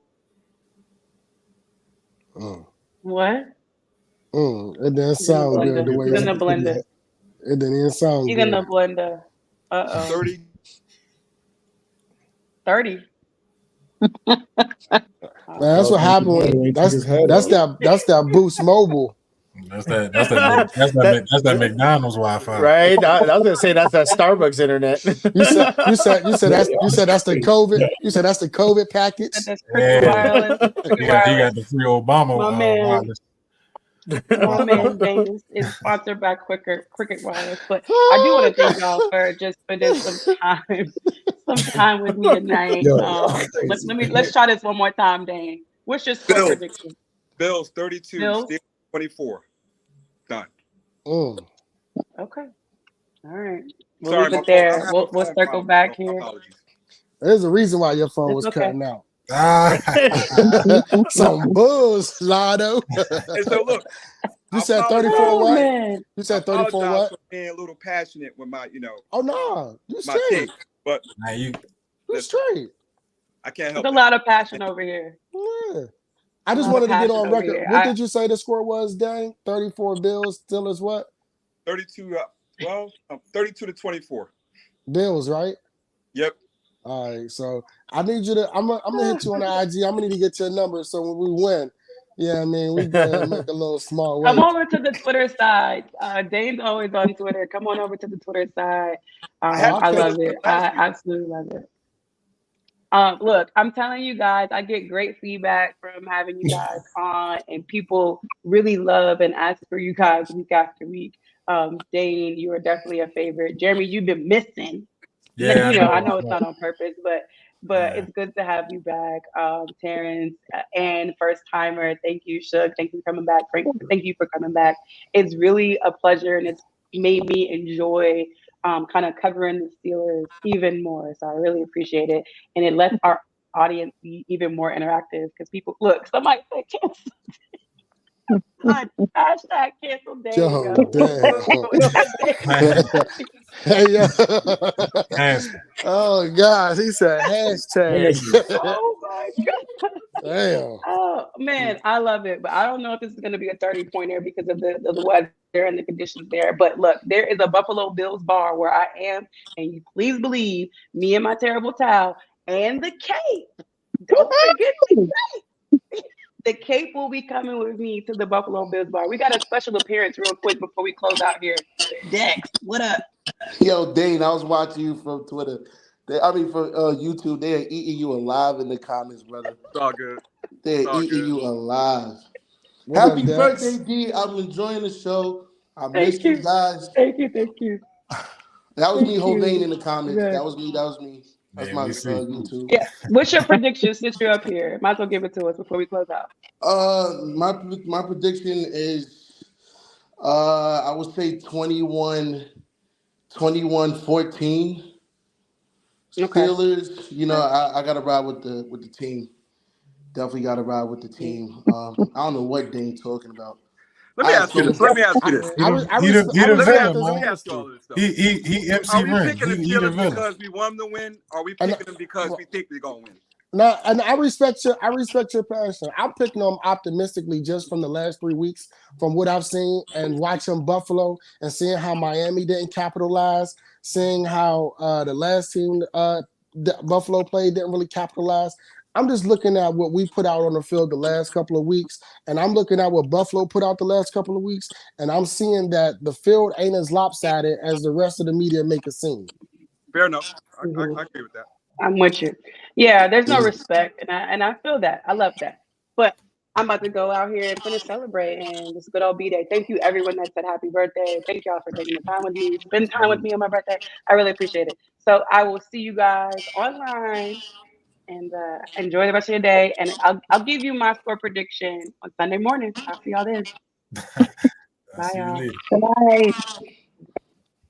What? It didn't sound good the way you're gonna blend it. It didn't even sound you're good. You're gonna blend it. 30. That's what happened. That's that Boost Mobile. That's that McDonald's Wi-Fi. Right. I was gonna say that's that Starbucks internet. You said that's the COVID. You said that's the COVID package. That's wireless. He got the free Obama wireless. My man Dane is sponsored by Cricket Wireless, but I do want to thank y'all for just spending some time with me tonight. Let's try this one more time, Dane. What's your score prediction? Bills 32, Bills? Steelers 24. Done. Mm. Okay. All right. We'll Sorry, leave my it phone. I'm there. having We'll phone circle problems. back So my here. apologies. There's a reason why your phone It's was okay. cutting out. Ah, Some bulls, Lotto. And so look, You I said apologize. 34 Oh what? man. You I said 34 apologize what? for being a little passionate with my, Oh no, you my straight. take, but now you You listen, straight. I can't There's help a it. lot of passion over here. Yeah. I A just lot of wanted to get passion on over record. here. What did you say the score was, Dang? 34 Bills, Steelers what? 32. 32 to 24. Bills, right? Yep. All right. So I need you to. I'm gonna hit you on the IG. I'm gonna need to get your number so when we win, yeah, I mean we can make a little small Come wage. over to the Twitter side. Dane's always on Twitter. Come on over to the Twitter side. I had I to love Steelers it. last I week. absolutely love it. Look, I'm telling you guys, I get great feedback from having you guys on, and people really love and ask for you guys week after week. Dane, you are definitely a favorite. Jeremy, you've been missing. yeah, I know it's not on purpose, but Yeah. it's good to have you back. Terrence and first timer, thank you. Shug, thank you for coming back. Frank, thank you for coming back. It's really a pleasure, and it's made me enjoy kind of covering the Steelers even more. So I really appreciate it, and it lets our audience be even more interactive because people look. Somebody said cancel. Hashtag cancel day. Yo, Yo. damn. Hey, yo. Cancel. Oh God, he said hashtag. Oh my god. Damn. Oh man, I love it, but I don't know if this is going to be a 30-pointer because of the weather and the conditions there. But look, there is a Buffalo Bills bar where I am, and you please believe me and my terrible towel and the cape. Don't forget the cape. The cape will be coming with me to the Buffalo Bills bar. We got a special appearance real quick before we close out here. Dex, what up? Yo, Dane, I was watching you from Twitter. From YouTube. They are eating you alive in the comments, brother. It's all good. They It's are all eating good. you alive. What up, Happy Dex? birthday, D. I'm enjoying the show. I miss Thank you you. guys. Thank you. Thank you. That was me, Thank Hovain, in you. the comments. Yes. That was me. That was me. That's Yeah, my we see. YouTube. Yeah. What's your prediction since you're up here? Might as well give it to us before we close out. My prediction is I would say 21-14 Okay. Steelers. I gotta ride with the team. Definitely gotta ride with the Yeah. team. I don't know what Dane talking about. Let I me had ask you so this. much. Let me ask you this. He the he I the respect villain, his Let me man. ask you all honesty. of this though. He Are MC we Ren. picking the He the Steelers villain. because we won the win? Or are we And picking them because we think they're gonna win? no, and I respect your passion. I'm picking them optimistically just from the last 3 weeks, from what I've seen and watching Buffalo and seeing how Miami didn't capitalize, seeing how the last team Buffalo played didn't really capitalize. I'm just looking at what we put out on the field the last couple of weeks, and I'm looking at what Buffalo put out the last couple of weeks, and I'm seeing that the field ain't as lopsided as the rest of the media make it seem. Fair enough. Mhm. I agree with that. I'm with you. Yeah, there's no Yeah. respect, and I feel that. I love that. But I'm about to go out here and finish celebrating this good old B day. Thank you, everyone that said happy birthday. Thank y'all for taking the time with me, spend time with me on my birthday. I really appreciate it. So I will see you guys online and enjoy the rest of your day. And I'll give you my score prediction on Sunday morning. I'll see y'all then. I Bye, see you y'all. later. Bye.